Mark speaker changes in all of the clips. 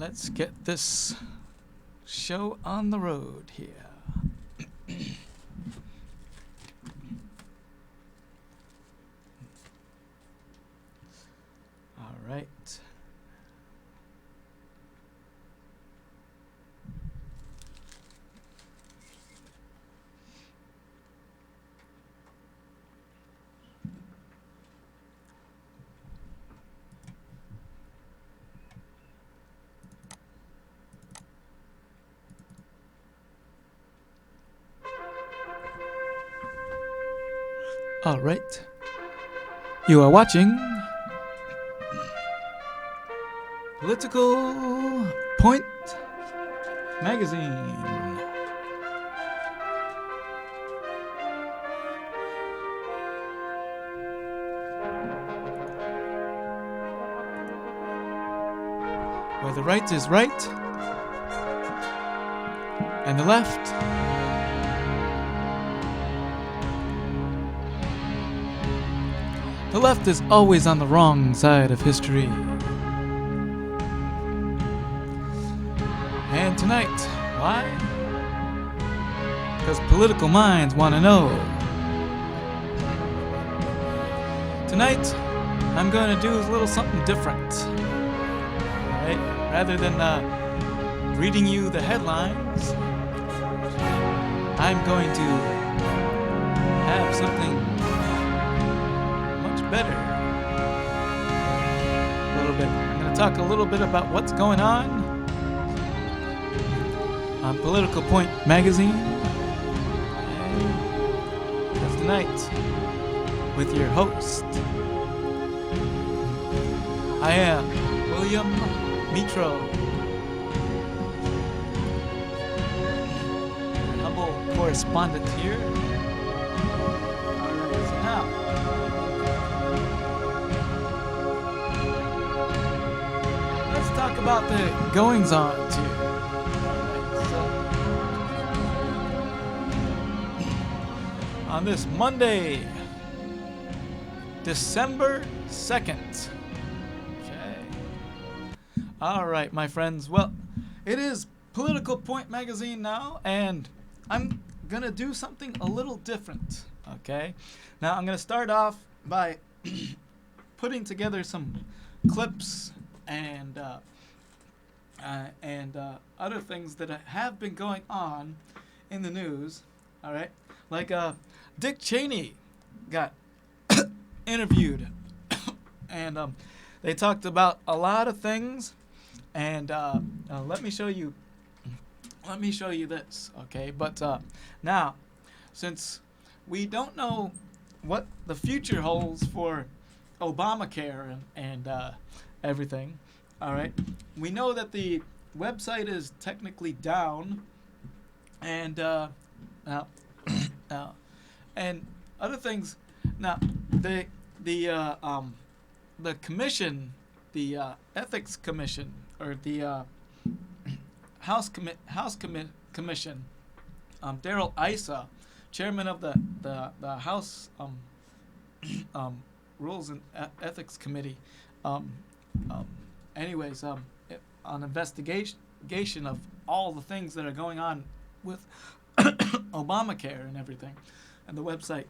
Speaker 1: let's get this show on the road here. All right. All right. You are watching Political Point Magazine. Where the right is right and the left is always on the wrong side of history. And tonight, why? Because political minds want to know. Tonight, I'm going to do a little something different. Right? Rather than reading you the headlines, I'm going to have something much better. A little bit. I'm going to talk a little bit about what's going on Political Point Magazine. And that's tonight with your host. I am William Mitro, humble correspondent here. Alright, so now let's talk about the goings-on here. On this Monday, December 2nd. Okay. All right, my friends. Well, it is Political Point Magazine now, and I'm going to do something a little different. Okay. Now, I'm going to start off by putting together some clips and other things that have been going on in the news. All right. Like Dick Cheney got interviewed, and they talked about a lot of things. And let me show you this, okay? But now, since we don't know what the future holds for Obamacare and everything, all right, we know that the website is technically down, and now. And other things. Now, the commission, the ethics commission, or the House commission, Darrell Issa, chairman of the House Rules and Ethics Committee. Anyways, on investigation of all the things that are going on with Obamacare and everything, and the website,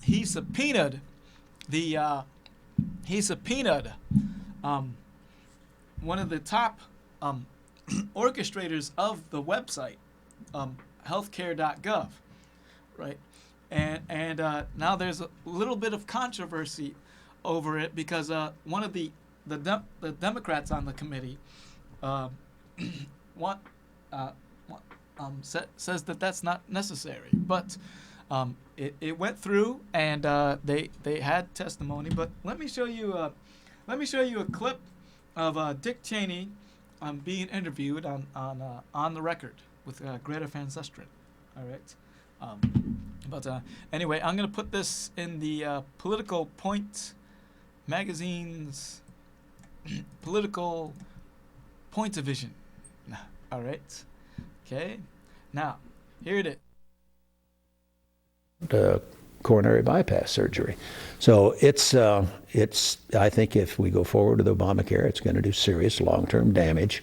Speaker 1: he subpoenaed one of the top orchestrators of the website, healthcare.gov, right? And now there's a little bit of controversy over it because one of the Democrats on the committee says that that's not necessary, but it went through, and they had testimony. But let me show you a clip of Dick Cheney being interviewed on the record with Greta Van Susteren. All right, but anyway, I'm gonna put this in the Political Point Magazine's Political Point Division. All right. Okay, now, here it is.
Speaker 2: The coronary bypass surgery. So it's I think if we go forward with Obamacare, it's going to do serious long-term damage,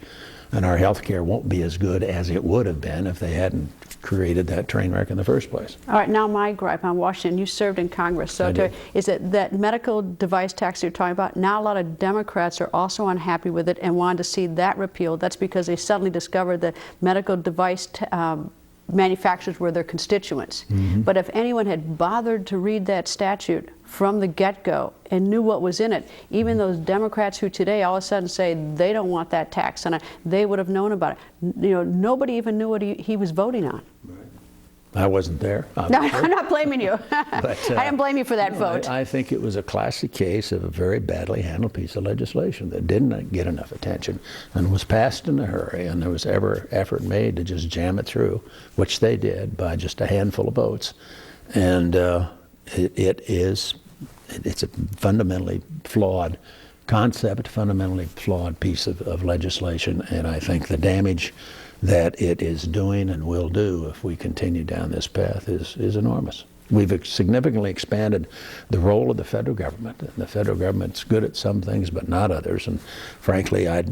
Speaker 2: and our health care won't be as good as it would have been if they hadn't created that train wreck in the first place.
Speaker 3: All right, now my gripe on Washington, you served in Congress, so is it that medical device tax you're talking about? Now a lot of Democrats are also unhappy with it and wanted to see that repealed. That's because they suddenly discovered that medical device manufacturers were their constituents.
Speaker 2: Mm-hmm.
Speaker 3: But if anyone had bothered to read that statute from the get-go and knew what was in it, even those Democrats who today all of a sudden say they don't want that tax, and they would have known about it. You know, nobody even knew what he was voting on.
Speaker 2: I wasn't there.
Speaker 3: No, I'm not blaming you.
Speaker 2: But,
Speaker 3: I didn't blame you for that vote.
Speaker 2: I think it was a classic case of a very badly handled piece of legislation that didn't get enough attention and was passed in a hurry, and there was ever effort made to just jam it through, which they did by just a handful of votes. And it's a fundamentally flawed concept, fundamentally flawed piece of legislation, and I think the damage that it is doing and will do if we continue down this path is enormous. We've significantly expanded the role of the federal government. And the federal government's good at some things, but not others. And frankly, I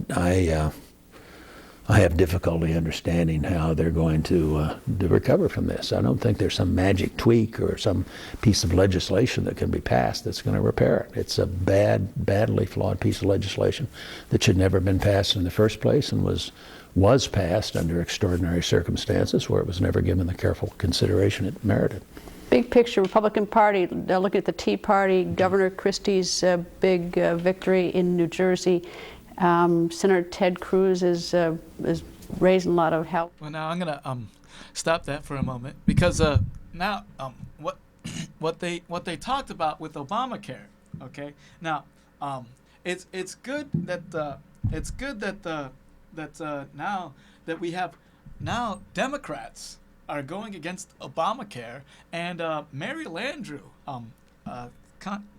Speaker 2: have difficulty understanding how they're going to recover from this. I don't think there's some magic tweak or some piece of legislation that can be passed that's going to repair it. It's a badly flawed piece of legislation that should never have been passed in the first place, and was passed under extraordinary circumstances where it was never given the careful consideration it merited.
Speaker 3: Big picture, Republican Party, looking at the Tea Party, Governor Christie's big victory in New Jersey. Senator Ted Cruz is raising a lot of help.
Speaker 1: Well, now I'm gonna stop that for a moment, because now what they talked about with Obamacare. Okay, now it's good that now that we have Democrats are going against Obamacare, and Mary Landrieu,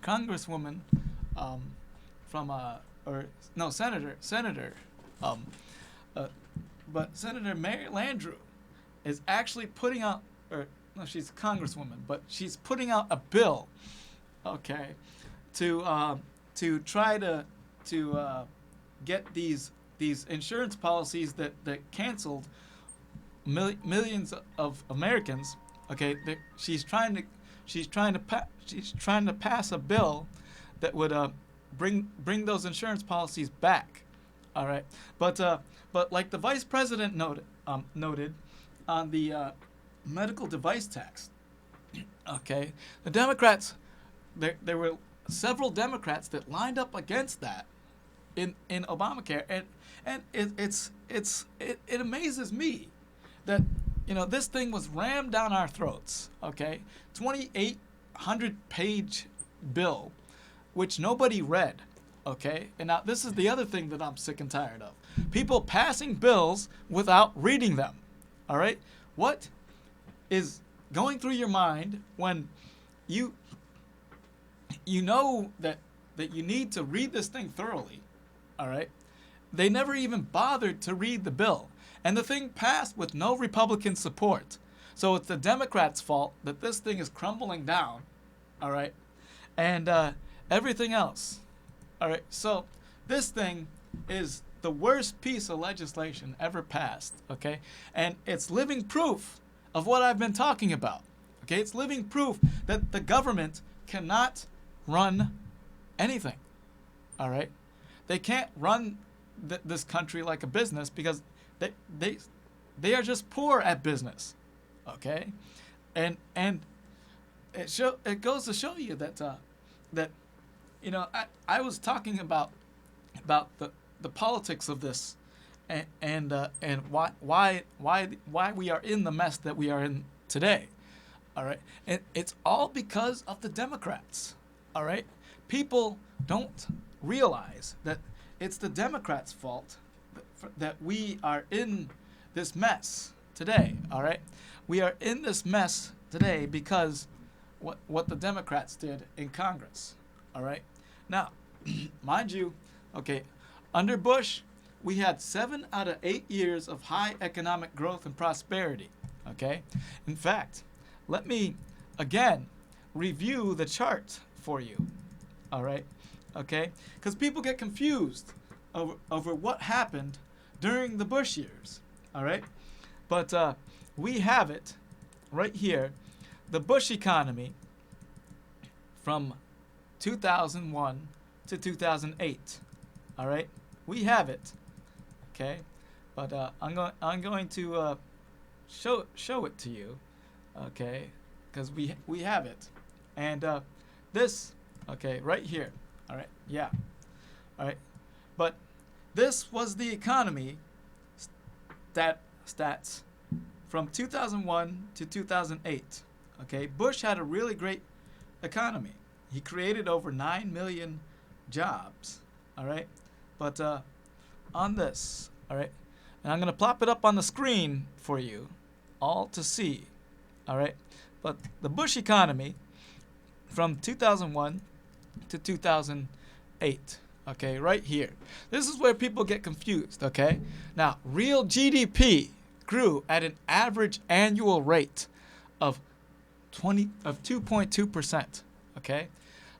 Speaker 1: Congresswoman Senator, but Senator Mary Landrieu is actually putting out, she's a Congresswoman, but she's putting out a bill, okay, to try to get these insurance policies that canceled millions of Americans. Okay, she's trying to pass a bill that would bring those insurance policies back. All right, but like the vice president noted on the medical device tax. Okay, the Democrats, there were several Democrats that lined up against that in Obamacare, and it amazes me that this thing was rammed down our throats. Okay, 2,800-page bill, which nobody read. Okay, and now this is the other thing that I'm sick and tired of: people passing bills without reading them. All right, what is going through your mind when you know that you need to read this thing thoroughly? All right, they never even bothered to read the bill, and the thing passed with no Republican support. So it's the Democrats' fault that this thing is crumbling down. All right, and everything else. All right, so this thing is the worst piece of legislation ever passed, okay? And it's living proof of what I've been talking about, okay? It's living proof that the government cannot run anything, all right? They can't run this country like a business because they are just poor at business, okay? And it goes to show you that I was talking about the politics of this, and why we are in the mess that we are in today. All right, and it's all because of the Democrats. All right, people don't realize that it's the Democrats' fault that we are in this mess today. All right, we are in this mess today because what the Democrats did in Congress. All right. Now, mind you, okay, under Bush, we had 7 out of 8 years of high economic growth and prosperity. Okay. In fact, let me again review the chart for you. All right, okay, because people get confused over what happened during the Bush years. All right, but we have it right here, the Bush economy from 2001 to 2008. All right, we have it. Okay, but I'm going to show it to you. Okay, because we have it, and this, okay, right here. All right, yeah, all right, but this was the economy stats from 2001 to 2008. Okay, Bush had a really great economy. He created over 9 million jobs. All right, but on this, all right, and I'm gonna plop it up on the screen for you all to see. All right, but the Bush economy from 2001 to 2008. Okay, right here. This is where people get confused. Okay, now real GDP grew at an average annual rate of 2.2%. Okay,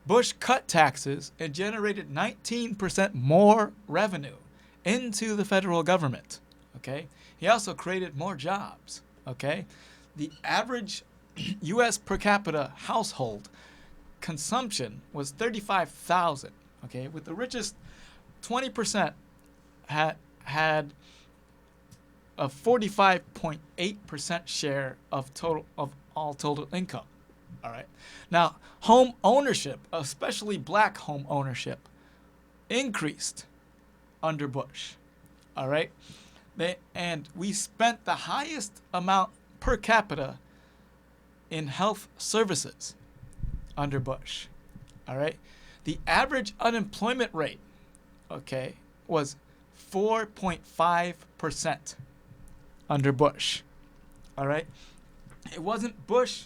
Speaker 1: Bush cut taxes and generated 19% more revenue into the federal government. Okay, he also created more jobs. Okay, the average U.S. per capita household consumption was 35,000. Okay, with the richest 20% had a 45.8% share of all total income. All right. Now, home ownership, especially black home ownership, increased under Bush. All right. And we spent the highest amount per capita in health services under Bush. All right. The average unemployment rate, okay, was 4.5% under Bush. All right. It wasn't Bush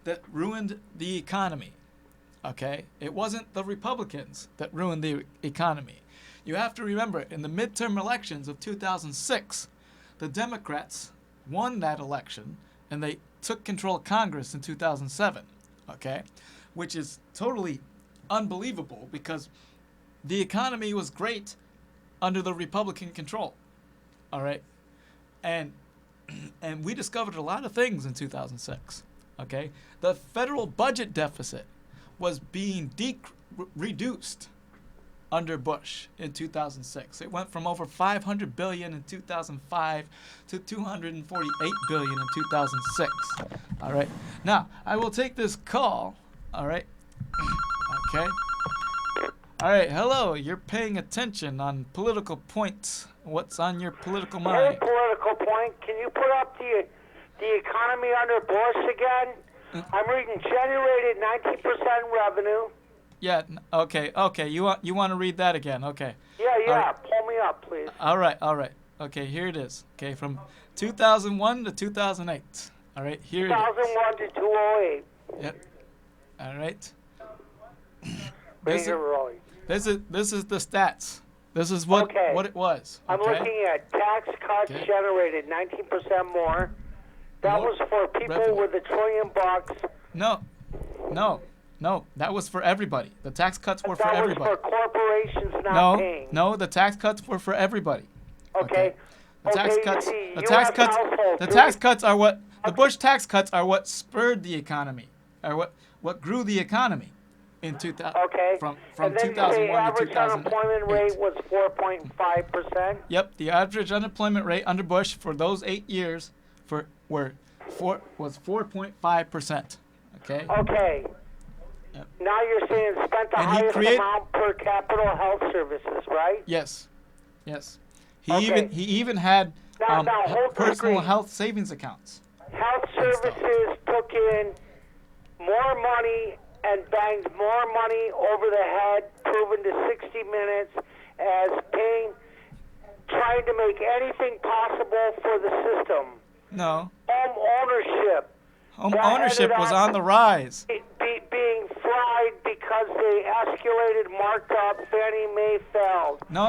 Speaker 1: that ruined the economy. Okay. It wasn't the Republicans that ruined the economy. You have to remember, in the midterm elections of 2006, the Democrats won that election and they took control of Congress in 2007. Okay. Which is totally unbelievable because the economy was great under the Republican control. All right. And we discovered a lot of things in 2006. Okay. The federal budget deficit was being reduced under Bush in 2006. It went from over $500 billion in 2005 to $248 billion in 2006. All right. Now, I will take this call. All right. Okay. All right. Hello. You're paying attention on political points. What's on your political
Speaker 4: Hey,
Speaker 1: mind?
Speaker 4: political point. Can you put up the economy under Bush again? I'm reading generated 19% revenue.
Speaker 1: Yeah. Okay. Okay. You want to read that again? Okay.
Speaker 4: Yeah.
Speaker 1: All right.
Speaker 4: Pull me up, please.
Speaker 1: All right. All right. Okay. Here it is. Okay. From 2001 to 2008. All right. Here it is.
Speaker 4: 2001 to 208.
Speaker 1: Yep. All right.
Speaker 4: Bring it rolling.
Speaker 1: This is the stats. This is what
Speaker 4: Okay.
Speaker 1: it was.
Speaker 4: I'm
Speaker 1: Okay.
Speaker 4: looking at tax cuts
Speaker 1: Okay.
Speaker 4: generated 19% more. That
Speaker 1: More
Speaker 4: was for people
Speaker 1: revenue.
Speaker 4: with $1 trillion.
Speaker 1: No. That was for everybody. The tax cuts were for
Speaker 4: That was
Speaker 1: everybody.
Speaker 4: for corporations not paying.
Speaker 1: No. The tax cuts were for everybody.
Speaker 4: Okay.
Speaker 1: The tax
Speaker 4: Okay,
Speaker 1: cuts.
Speaker 4: see,
Speaker 1: The
Speaker 4: US
Speaker 1: tax cuts.
Speaker 4: households
Speaker 1: The
Speaker 4: really-
Speaker 1: tax cuts are what the Bush tax cuts are what spurred the economy, or what grew the economy in 2000.
Speaker 4: Okay.
Speaker 1: From
Speaker 4: and then you say
Speaker 1: 2001 to
Speaker 4: average
Speaker 1: 2008.
Speaker 4: unemployment rate was 4.5%.
Speaker 1: Yep, the average unemployment rate under Bush for those 8 years was 4.5%. Okay.
Speaker 4: Okay.
Speaker 1: Yep.
Speaker 4: Now you're saying spent the
Speaker 1: And he
Speaker 4: highest
Speaker 1: create-
Speaker 4: amount per capita health services, right?
Speaker 1: Yes. He
Speaker 4: Okay.
Speaker 1: even had
Speaker 4: Now, hold the
Speaker 1: personal
Speaker 4: screen.
Speaker 1: health savings accounts.
Speaker 4: Health
Speaker 1: stuff.
Speaker 4: services took in more money and banged more money over the head, proven to 60 Minutes as trying to make anything possible for the system.
Speaker 1: No.
Speaker 4: Home ownership.
Speaker 1: Home
Speaker 4: that
Speaker 1: ownership
Speaker 4: ended
Speaker 1: was
Speaker 4: up
Speaker 1: on the rise.
Speaker 4: being fried because they escalated, marked up. Fannie Mae failed.
Speaker 1: No.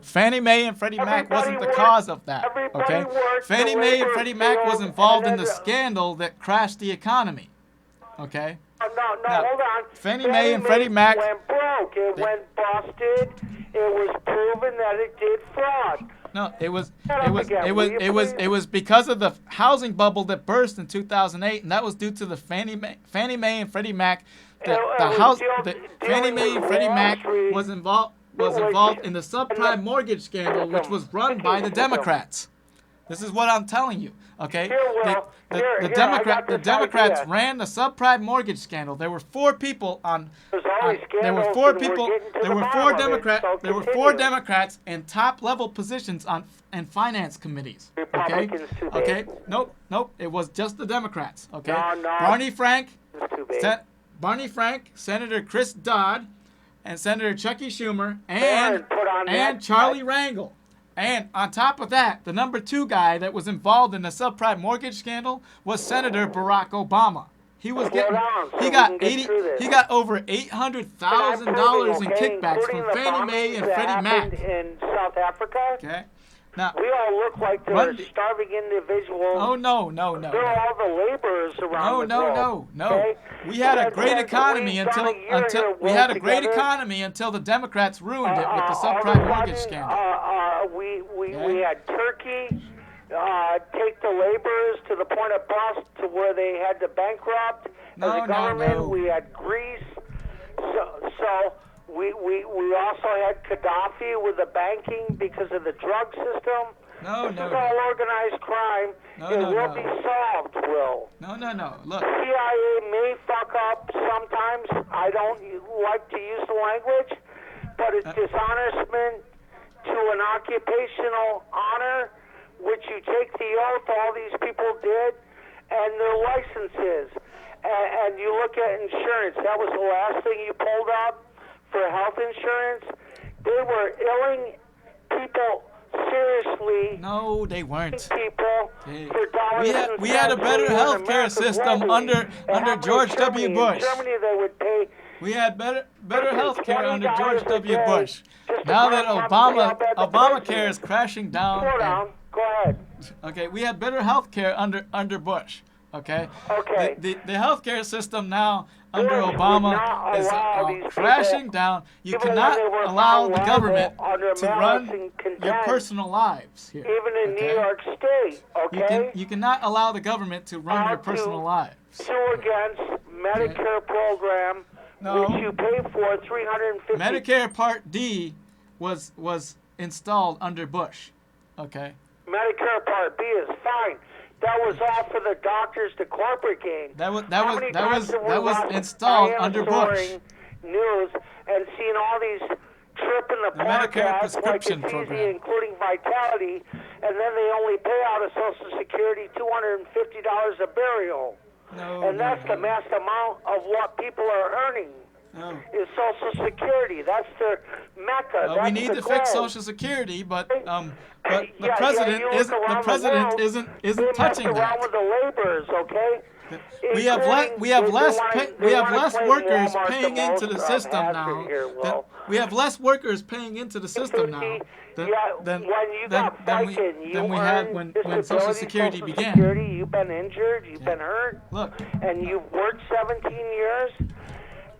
Speaker 1: Fannie Mae and Freddie Mac wasn't the cause of that. Okay. Fannie Mae and Freddie Mac was involved in the scandal that crashed the economy. Okay.
Speaker 4: No,
Speaker 1: Now,
Speaker 4: hold on.
Speaker 1: Fannie Mae and Freddie Mac
Speaker 4: went broke. It went busted. It was proven that it did fraud.
Speaker 1: No, it was because of the housing bubble that burst in 2008, and that was due to the Fannie Mae and Freddie Mac. Fannie Mae and Freddie Mac was involved in the subprime mortgage scandal, which was run by the Democrats. This is what I'm telling you. Okay, the Democrats ran the subprime mortgage scandal. There were four people There were four Democrats in top level positions in finance committees. Okay. Okay. Nope. It was just the Democrats. Okay. Barney Frank, Senator Chris Dodd, and Senator Chucky Schumer, and Charlie Rangel. And on top of that, the number 2 guy that was involved in the subprime mortgage scandal was Senator Barack Obama. He got over $800,000 in kickbacks from Fannie Mae and Freddie Mac.
Speaker 4: In South Africa.
Speaker 1: Okay. Now,
Speaker 4: we all look like they're starving individuals.
Speaker 1: Oh no.
Speaker 4: They're all the laborers around the globe.
Speaker 1: No.
Speaker 4: Okay?
Speaker 1: We had a great economy until the Democrats ruined it with the subprime mortgage scandal.
Speaker 4: We had Turkey take the laborers to the point of bust to where they had to bankrupt as a government.
Speaker 1: No.
Speaker 4: We had Greece. So we also had Gaddafi with the banking because of the drug system. This is all organized crime. It will be solved, Will.
Speaker 1: No. Look.
Speaker 4: CIA may fuck up sometimes. I don't like to use the language, but it's dishonestment to an occupational honor, which you take the oath, all these people did, and their licenses. And you look at insurance. That was the last thing you pulled up for health insurance. They were illing people seriously.
Speaker 1: No, they weren't.
Speaker 4: People for dollars
Speaker 1: we had a better health care system under George W. Bush.
Speaker 4: In Germany, they would pay.
Speaker 1: We had better health care under George W. Bush. Now that Obamacare is crashing down.
Speaker 4: Slow down. Go ahead.
Speaker 1: Okay, we had better health care under Bush. Okay.
Speaker 4: Okay.
Speaker 1: The health care system now under Obama is crashing down. You cannot allow the government to run your personal lives here.
Speaker 4: Even in New York State, okay?
Speaker 1: You cannot allow the government to run your personal lives.
Speaker 4: Sue against Medicare program, which you pay for $350.
Speaker 1: Medicare Part D was installed under Bush. Okay.
Speaker 4: Medicare Part B is fine. That was all for the doctors to corporate gain.
Speaker 1: That was installed under Bush.
Speaker 4: News and seeing all these tripping the
Speaker 1: Medicare prescription program,
Speaker 4: including Vitality, and then they only pay out of Social Security $250 a burial. And that's the mass amount of what people are earning. Is Social Security. That's their mecca.
Speaker 1: We need to fix Social Security, but the president isn't touching that.
Speaker 4: With the laborers, okay?
Speaker 1: We have less workers paying into the system now. We have less workers paying into the system now than we had when Social Security began.
Speaker 4: You've been injured. You've been hurt.
Speaker 1: Look,
Speaker 4: and you've worked 17 years.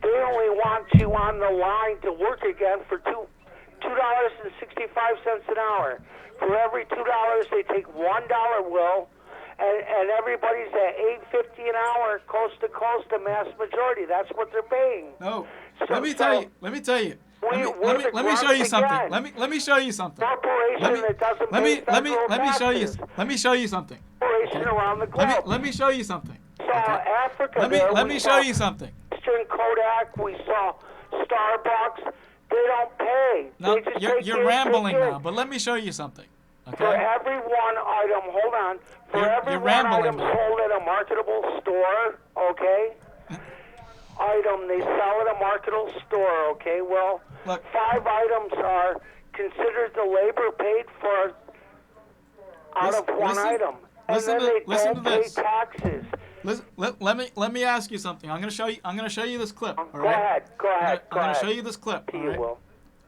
Speaker 4: They only want you on the line to work again for $2.65 an hour. For every $2, they take $1, Will, and everybody's at $8.50 an hour, coast to coast, the mass majority. That's what they're paying.
Speaker 1: No, let me tell you. Let me show you something. Let me show you something. Let me show you something.
Speaker 4: Around the globe.
Speaker 1: Let me show you something.
Speaker 4: Africa.
Speaker 1: Let me show you something.
Speaker 4: Kodak, we saw Starbucks. They don't pay.
Speaker 1: No, you're rambling now, but let me show you something. Okay?
Speaker 4: For every one item, hold on. For every one item sold at a marketable store, okay? Item they sell at a marketable store, okay? Well,
Speaker 1: look,
Speaker 4: 5 items are considered the labor paid for out of one item.
Speaker 1: listen
Speaker 4: and
Speaker 1: to
Speaker 4: then they
Speaker 1: listen
Speaker 4: don't
Speaker 1: to
Speaker 4: pay
Speaker 1: this.
Speaker 4: taxes.
Speaker 1: Listen, let me ask you something. I'm gonna show you this clip. All
Speaker 4: Go
Speaker 1: right?
Speaker 4: ahead. Go ahead.
Speaker 1: I'm gonna show you this clip.
Speaker 4: You
Speaker 1: All right?
Speaker 4: will.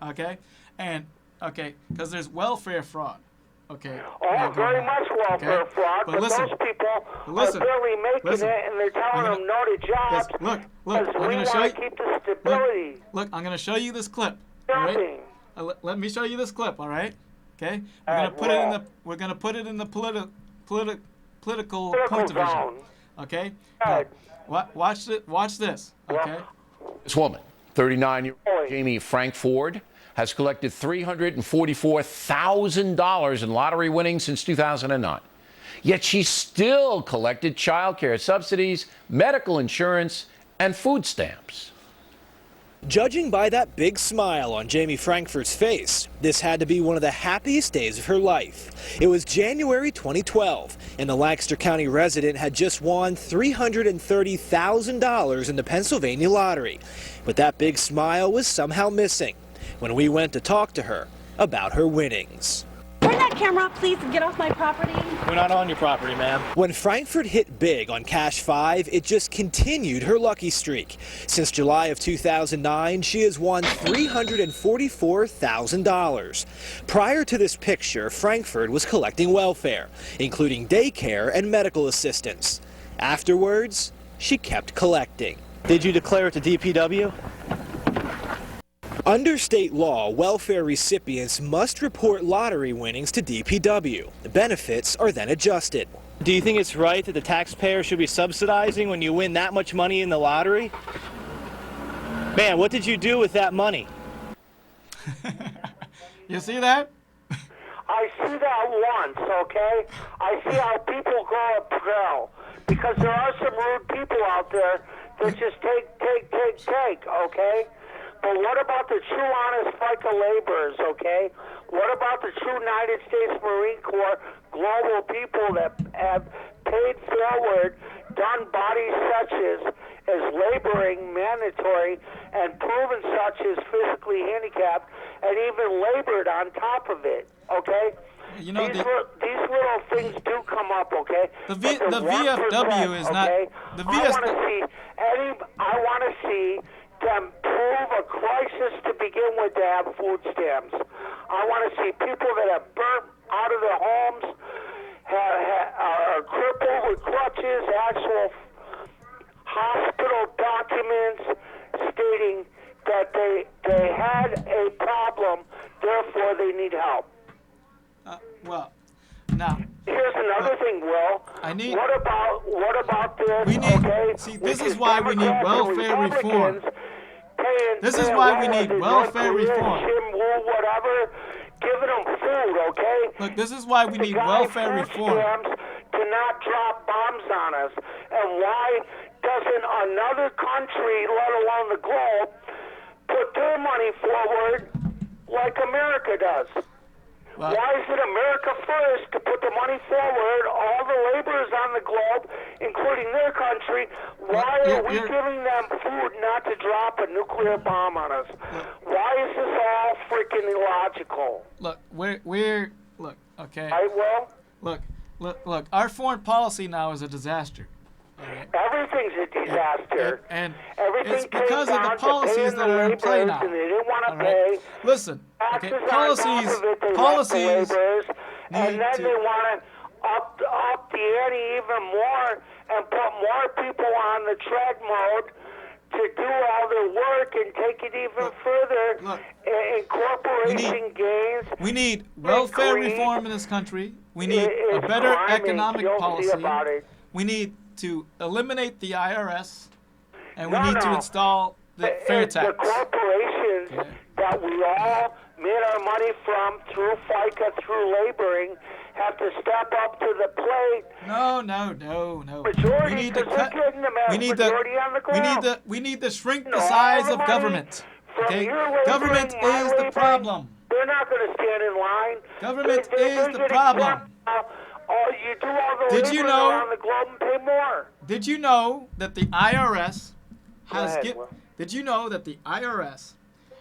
Speaker 1: Okay, and okay, because there's welfare fraud. Okay.
Speaker 4: Oh,
Speaker 1: now
Speaker 4: very
Speaker 1: going on,
Speaker 4: much welfare
Speaker 1: okay?
Speaker 4: fraud, but
Speaker 1: listen,
Speaker 4: those people
Speaker 1: listen,
Speaker 4: are barely making
Speaker 1: listen.
Speaker 4: it, and they're telling
Speaker 1: I'm gonna-
Speaker 4: them no to jobs.
Speaker 1: Look,
Speaker 4: because
Speaker 1: I'm
Speaker 4: we
Speaker 1: gonna show
Speaker 4: want
Speaker 1: you.
Speaker 4: to keep the stability.
Speaker 1: Look, I'm gonna show you this clip. All right.
Speaker 4: Nothing.
Speaker 1: Let me show you this clip. All right. Okay. We're
Speaker 4: All
Speaker 1: gonna
Speaker 4: right,
Speaker 1: put it in
Speaker 4: well.
Speaker 1: the. We're gonna put it in the political
Speaker 4: Political
Speaker 1: point of vision.
Speaker 4: zone.
Speaker 1: Okay.
Speaker 4: Go ahead.
Speaker 1: Watch it. Watch this. Okay.
Speaker 5: This woman, 39-year-old
Speaker 4: Oi.
Speaker 5: Jamie Frankford, has collected $344,000 in lottery winnings since 2009. Yet she still collected child care subsidies, medical insurance, and food stamps.
Speaker 6: Judging by that big smile on Jamie Frankfurt's face, this had to be one of the happiest days of her life. It was January 2012, and the Lancaster County resident had just won $330,000 in the Pennsylvania lottery. But that big smile was somehow missing when we went to talk to her about her winnings.
Speaker 7: Turn that camera off, please, and get off my property.
Speaker 6: We're not on your property, ma'am. When Frankfurt hit big on Cash 5, it just continued her lucky streak. Since July of 2009, she has won $344,000. Prior to this picture, Frankfurt was collecting welfare, including daycare and medical assistance. Afterwards, she kept collecting. Did you declare it to DPW? Under state law, welfare recipients must report lottery winnings to DPW. The benefits are then adjusted. Do you think it's right that the taxpayer should be subsidizing when you win that much money in the lottery? Man, what did you do with that money?
Speaker 1: You see that?
Speaker 4: I see that once, okay? I see how people go uphill. Because there are some rude people out there that just take, okay? But what about the true honest FICA laborers, okay? What about the true United States Marine Corps global people that have paid forward, done body such as laboring mandatory, and proven such as physically handicapped, and even labored on top of it, okay?
Speaker 1: You know,
Speaker 4: these little things do come up, okay?
Speaker 1: The
Speaker 4: But
Speaker 1: the
Speaker 4: 1%,
Speaker 1: VFW is not-
Speaker 4: okay?
Speaker 1: the
Speaker 4: I want to see them prove a crisis to begin with to have food stamps. I want to see people that have burnt out of their homes, are crippled with crutches, actual hospital documents stating that they had a problem, therefore they need help.
Speaker 1: Well, now.
Speaker 4: Here's another thing, Will. What about this?
Speaker 1: We need.
Speaker 4: Okay,
Speaker 1: See, this
Speaker 4: which
Speaker 1: is why we need
Speaker 4: Democrats and
Speaker 1: welfare reform.
Speaker 4: Republicans paying,
Speaker 1: This is why we need
Speaker 4: Red
Speaker 1: welfare
Speaker 4: Korea,
Speaker 1: reform.
Speaker 4: Shin Wu, whatever, giving them food, okay?
Speaker 1: Look, this is why we
Speaker 4: The
Speaker 1: need
Speaker 4: guy
Speaker 1: welfare
Speaker 4: food
Speaker 1: reform.
Speaker 4: stamps to not drop bombs on us. And why doesn't another country, let alone the globe, put their money forward like America does?
Speaker 1: Well,
Speaker 4: Why is it America first to put the money forward, all the laborers on the globe, including their country? Why are we giving them food not to drop a nuclear bomb on us? Why is this all freaking illogical?
Speaker 1: Look, look, okay.
Speaker 4: Right, Will?
Speaker 1: Look. Our foreign policy now is a disaster.
Speaker 4: Everything's a disaster.
Speaker 1: And
Speaker 4: Everything
Speaker 1: it's because
Speaker 4: came
Speaker 1: of the
Speaker 4: down to
Speaker 1: policies
Speaker 4: paying
Speaker 1: that
Speaker 4: the
Speaker 1: are in play
Speaker 4: laborers,
Speaker 1: now.
Speaker 4: and they didn't want to
Speaker 1: All right?
Speaker 4: pay.
Speaker 1: Listen, okay,
Speaker 4: Taxes on top of it, they left the laborers, and
Speaker 1: need
Speaker 4: then
Speaker 1: to-
Speaker 4: they want to up the ante even more and put more people on the tread mode to do all their work and take it even further
Speaker 1: look.
Speaker 4: in corporation gains.
Speaker 1: We need welfare
Speaker 4: greed
Speaker 1: reform in this country. We need a
Speaker 4: is
Speaker 1: better
Speaker 4: crime, and
Speaker 1: economic
Speaker 4: you'll see
Speaker 1: policy.
Speaker 4: about it.
Speaker 1: We need to eliminate the IRS, and
Speaker 4: No,
Speaker 1: we need to
Speaker 4: no.
Speaker 1: install the fair
Speaker 4: It's the
Speaker 1: tax.
Speaker 4: corporations
Speaker 1: Okay.
Speaker 4: that we all made our money from through FICA, through laboring, have to step up to the plate.
Speaker 1: No.
Speaker 4: Majority,
Speaker 1: We need to
Speaker 4: 'cause they're
Speaker 1: cut.
Speaker 4: getting the mass
Speaker 1: We need
Speaker 4: majority on the ground.
Speaker 1: We need to shrink
Speaker 4: You
Speaker 1: the
Speaker 4: know, all
Speaker 1: size
Speaker 4: the
Speaker 1: of
Speaker 4: money
Speaker 1: government.
Speaker 4: from
Speaker 1: Okay,
Speaker 4: your laboring,
Speaker 1: government
Speaker 4: my
Speaker 1: is the
Speaker 4: laboring,
Speaker 1: problem.
Speaker 4: They're not going to stand in line.
Speaker 1: Government
Speaker 4: They're
Speaker 1: is the
Speaker 4: getting
Speaker 1: problem.
Speaker 4: exempt. You do all the
Speaker 1: Did you
Speaker 4: laborers
Speaker 1: know-
Speaker 4: around the globe and pay more.
Speaker 1: Did you know that the IRS has
Speaker 4: ahead, Will.
Speaker 1: Did you know that the IRS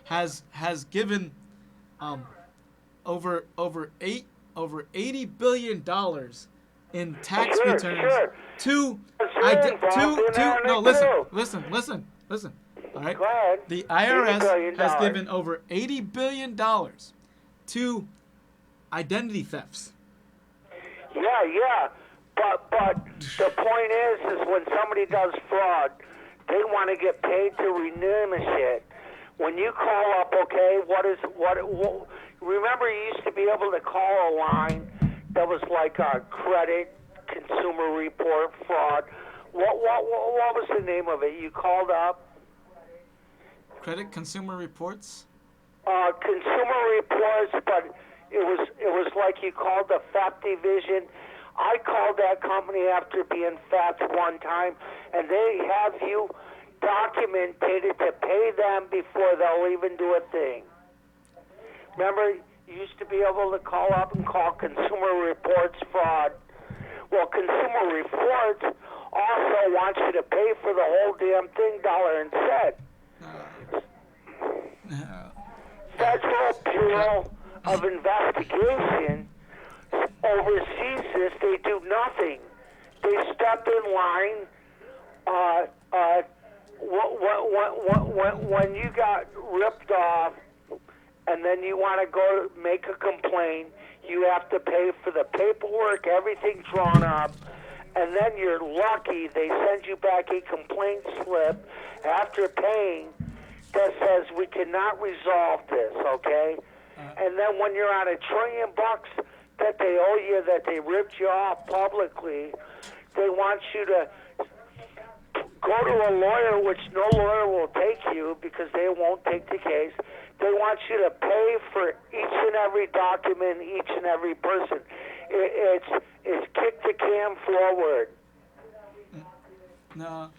Speaker 1: has given over $80 billion in tax
Speaker 4: Sure,
Speaker 1: returns
Speaker 4: sure.
Speaker 1: to
Speaker 4: You're involved in that,
Speaker 1: no,
Speaker 4: Nick,
Speaker 1: listen.
Speaker 4: too.
Speaker 1: All right.
Speaker 4: Go ahead.
Speaker 1: The
Speaker 4: $80
Speaker 1: IRS
Speaker 4: billion.
Speaker 1: has given over $80 billion to identity thefts.
Speaker 4: Yeah. But the point is when somebody does fraud, they want to get paid to renew the shit. When you call up, okay, remember you used to be able to call a line that was like a credit, consumer report, fraud. What was the name of it? You called up?
Speaker 1: Credit Consumer Reports?
Speaker 4: Consumer reports, but it was like you called the FAP division. I called that company after being FAP'd one time, and they have you documented to pay them before they'll even do a thing. Remember, you used to be able to call up and call Consumer Reports fraud. Well, Consumer Reports also wants you to pay for the whole damn thing, dollar and cent. Federal Bureau of Investigation oversees this. They do nothing. They step in line. When you got ripped off, and then you want to go make a complaint, you have to pay for the paperwork, everything drawn up, and then you're lucky they send you back a complaint slip after paying that says we cannot resolve this, okay? And then when you're on $1 trillion that they owe you, that they ripped you off publicly, they want you to go to a lawyer, which no lawyer will take you because they won't take the case. They want you to pay for each and every document, each and every person. It's kick the can forward.
Speaker 1: No.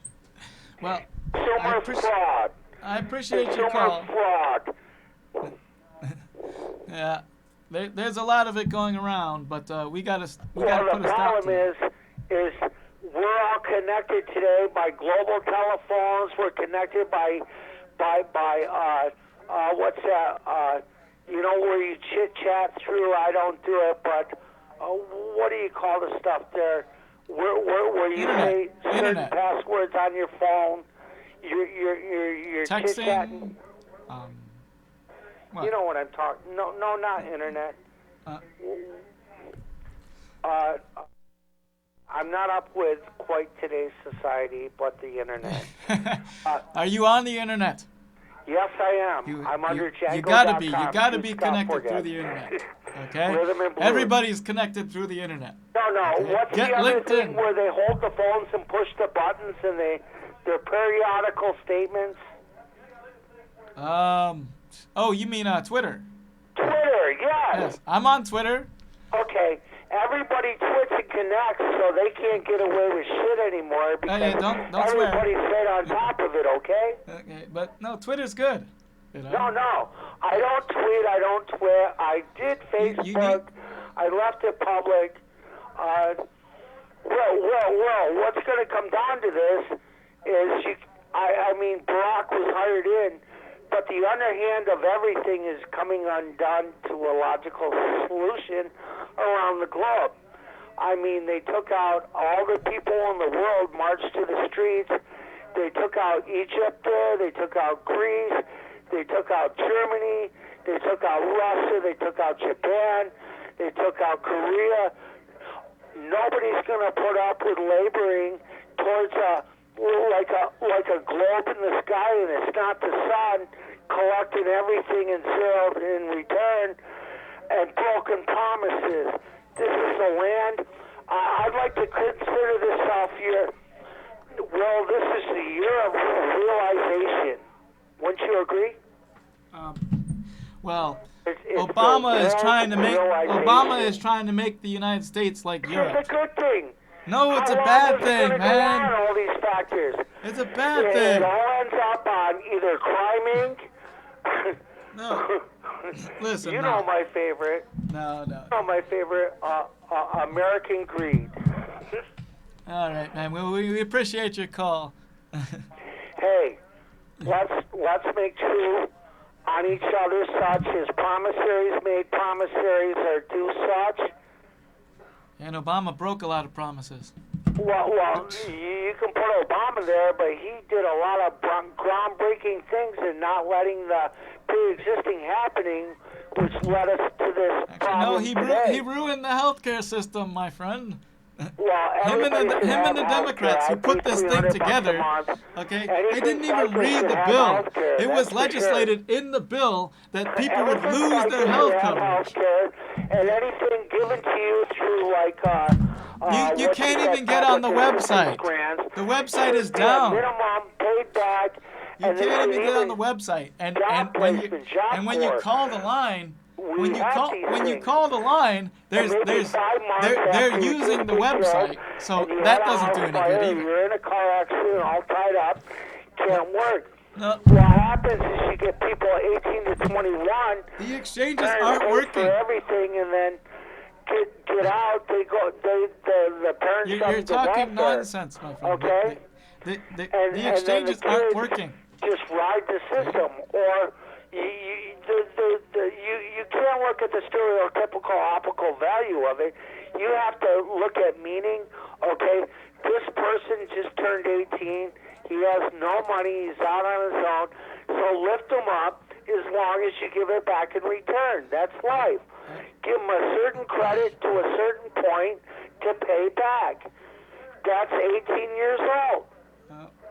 Speaker 1: Well,
Speaker 4: Consumer fraud.
Speaker 1: I appreciate your
Speaker 4: Consumer
Speaker 1: call.
Speaker 4: fraud.
Speaker 1: Yeah. There's a lot of it going around, but we gotta put
Speaker 4: Well,
Speaker 1: a
Speaker 4: the
Speaker 1: stop
Speaker 4: problem
Speaker 1: to it.
Speaker 4: is we're all connected today by global telephones. We're connected by what's that? Where you chit chat through. I don't do it, but what do you call the stuff there? Where you say certain
Speaker 1: Internet.
Speaker 4: passwords on your phone. You're chit
Speaker 1: Texting.
Speaker 4: chatting.
Speaker 1: What?
Speaker 4: You know what I'm talking. No, not internet. I'm not up with quite today's society, but the internet.
Speaker 1: Are you on the internet?
Speaker 4: Yes, I am. I'm under Django.com.
Speaker 1: You gotta be. You gotta
Speaker 4: Do
Speaker 1: be
Speaker 4: Scott
Speaker 1: connected
Speaker 4: Forget.
Speaker 1: through the internet. Okay?
Speaker 4: Rhythm and blues.
Speaker 1: Everybody's connected through the internet.
Speaker 4: No.
Speaker 1: Okay.
Speaker 4: What's
Speaker 1: Get
Speaker 4: the other
Speaker 1: LinkedIn.
Speaker 4: thing where they hold the phones and push the buttons and they're periodical statements?
Speaker 1: Oh, you mean Twitter?
Speaker 4: Twitter, yes.
Speaker 1: Yes. I'm on Twitter.
Speaker 4: Okay. Everybody twits and connects, so they can't get away with shit anymore because
Speaker 1: Hey, don't swear.
Speaker 4: everybody's right on top of it, okay?
Speaker 1: Okay, but no, Twitter's good. You know?
Speaker 4: No. I don't tweet. I don't twit. I did Facebook. I left it public. Well, what's going to come down to this is I mean, Barack was hired in, but the underhand of everything is coming undone to a logical solution around the globe. I mean, they took out all the people in the world, marched to the streets. They took out Egypt there. They took out Greece. They took out Germany. They took out Russia. They took out Japan. They took out Korea. Nobody's going to put up with laboring towards like a globe in the sky, and it's not the sun, collecting everything and zero in return, and broken promises. This is the land. I'd like to consider this off-year. Well, this is the year of realization. Wouldn't you agree?
Speaker 1: Well,
Speaker 4: It's
Speaker 1: Obama
Speaker 4: the
Speaker 1: is trying to make
Speaker 4: realization.
Speaker 1: the United States like
Speaker 4: It's
Speaker 1: Europe.
Speaker 4: a good thing.
Speaker 1: No, it's a
Speaker 4: How long
Speaker 1: bad
Speaker 4: is it
Speaker 1: thing,
Speaker 4: gonna go on,
Speaker 1: man.
Speaker 4: all these factors.
Speaker 1: It's a bad
Speaker 4: It
Speaker 1: thing.
Speaker 4: all ends up on either Crime Inc.
Speaker 1: No. Listen,
Speaker 4: You
Speaker 1: no.
Speaker 4: know my favorite.
Speaker 1: No.
Speaker 4: You know my favorite, American Greed.
Speaker 1: All right, man. We appreciate your call.
Speaker 4: Hey, let's make true on each other such as promissaries made promissaries are due such.
Speaker 1: And Obama broke a lot of promises.
Speaker 4: Well, you can put Obama there, but he did a lot of groundbreaking things and not letting the pre-existing happening, which led us to this
Speaker 1: Actually,
Speaker 4: problem
Speaker 1: no,
Speaker 4: today.
Speaker 1: he ruined the healthcare system, my friend.
Speaker 4: Well,
Speaker 1: Him and
Speaker 4: everybody should have
Speaker 1: the Democrats
Speaker 4: healthcare.
Speaker 1: who
Speaker 4: I
Speaker 1: put
Speaker 4: pay
Speaker 1: this thing
Speaker 4: $300 a
Speaker 1: together,
Speaker 4: month.
Speaker 1: okay, they
Speaker 4: Anything
Speaker 1: didn't even
Speaker 4: cyclists
Speaker 1: read
Speaker 4: should
Speaker 1: the
Speaker 4: have
Speaker 1: bill.
Speaker 4: healthcare,
Speaker 1: It
Speaker 4: that's
Speaker 1: was
Speaker 4: for sure.
Speaker 1: legislated in the bill that people would
Speaker 4: Everything
Speaker 1: lose their
Speaker 4: cyclists
Speaker 1: health
Speaker 4: should have
Speaker 1: coverage.
Speaker 4: healthcare, and anything given to you through like
Speaker 1: You can't even get on the website. The website is down.
Speaker 4: Minimum paid back.
Speaker 1: You
Speaker 4: and they
Speaker 1: can't
Speaker 4: should
Speaker 1: even get on the website. And when you call the line, when you call the line, they're using the website, so that doesn't do any good either.
Speaker 4: You're in a car accident, all tied up, can't work.
Speaker 1: No,
Speaker 4: What happens is you get people 18 to 21.
Speaker 1: the exchanges
Speaker 4: turn
Speaker 1: aren't
Speaker 4: pay
Speaker 1: working.
Speaker 4: for everything, and then get out. They go. The parents
Speaker 1: You're
Speaker 4: send the
Speaker 1: talking
Speaker 4: welfare.
Speaker 1: nonsense, my friend.
Speaker 4: Okay.
Speaker 1: The
Speaker 4: And then
Speaker 1: exchanges
Speaker 4: the
Speaker 1: aren't
Speaker 4: kids
Speaker 1: working.
Speaker 4: Just ride the system, or you can't look at the stereotypical optical value of it. You have to look at meaning. Okay, this person just turned 18. He has no money. He's out on his own. So lift him up as long as you give it back in return. That's life. Give him a certain credit to a certain point to pay back. That's 18 years old.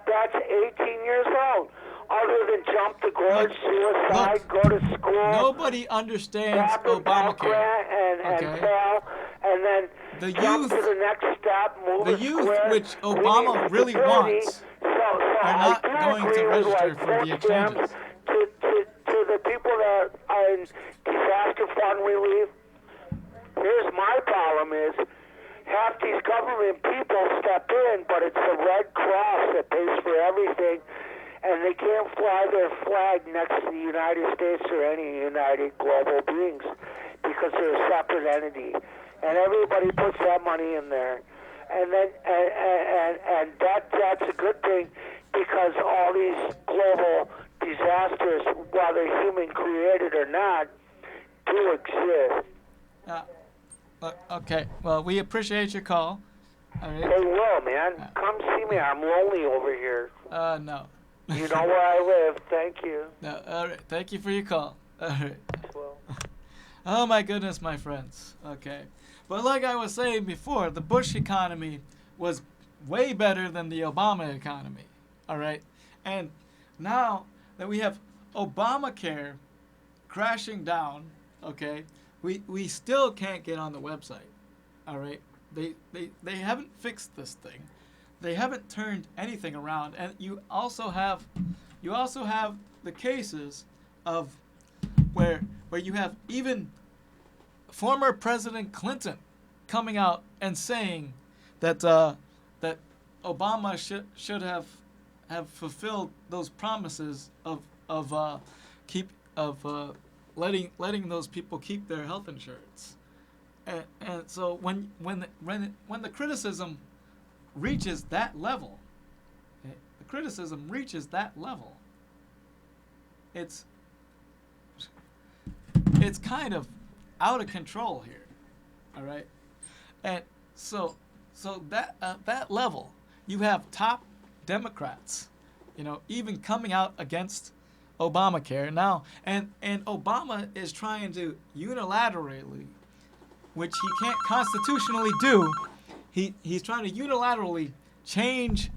Speaker 4: That's 18 years old. Other than jump the gorge, suicide, go to school.
Speaker 1: Nobody understands
Speaker 4: tap a Pell
Speaker 1: Obamacare.
Speaker 4: Grant and fail, and then
Speaker 1: The
Speaker 4: jump
Speaker 1: youth-
Speaker 4: to the next step, move
Speaker 1: the
Speaker 4: it
Speaker 1: youth,
Speaker 4: square.
Speaker 1: which
Speaker 4: We
Speaker 1: Obama
Speaker 4: need
Speaker 1: really
Speaker 4: security.
Speaker 1: wants,
Speaker 4: are
Speaker 1: not going to register for the exchanges.
Speaker 4: To the people that are in disaster fund relief, here's my problem is, half these government people step in, but it's the Red Cross that pays for everything, and they can't fly their flag next to the United States or any United Global Beings because they're a separate entity, and everybody puts that money in there, and then and that's a good thing because all these global disasters, whether human created or not, do exist.
Speaker 1: Okay, well, we appreciate your call. All right.
Speaker 4: They will, man. Come see me. I'm lonely over here.
Speaker 1: No.
Speaker 4: You know where I live. Thank you.
Speaker 1: No, all right. Thank you for your call. All right.
Speaker 4: Well.
Speaker 1: Oh my goodness, my friends. Okay. But like I was saying before, the Bush economy was way better than the Obama economy. All right. And now that we have Obamacare crashing down, okay, we still can't get on the website. All right. They haven't fixed this thing. They haven't turned anything around, and you also have the cases of where you have even former President Clinton coming out and saying that that Obama should have fulfilled those promises of letting those people keep their health insurance, and so when the criticism reaches that level, it's kind of out of control here, all right, and so that level, you have top Democrats, even coming out against Obamacare now, and Obama is trying to unilaterally, which he can't constitutionally do. He's trying to unilaterally change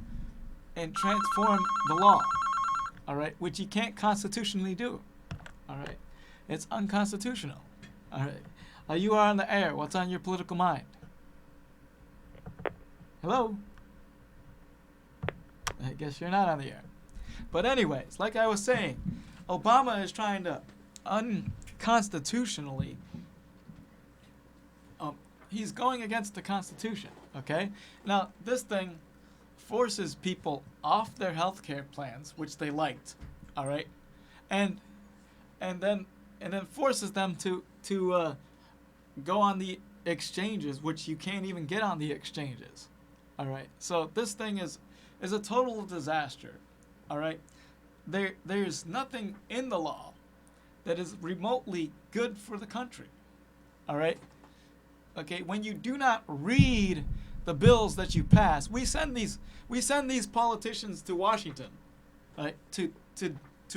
Speaker 1: and transform the law, all right, which he can't constitutionally do, all right. It's unconstitutional, all right. You are on the air. What's on your political mind? Hello? I guess you're not on the air. But anyways, like I was saying, Obama is trying to unconstitutionally, he's going against the Constitution, okay? Now, this thing forces people off their health care plans, which they liked, all right? And then forces them to go on the exchanges, which you can't even get on the exchanges, all right? So this thing is a total disaster, all right? There's nothing in the law that is remotely good for the country, all right? okay, when you do not read the bills that you pass, we send these politicians to Washington, right, to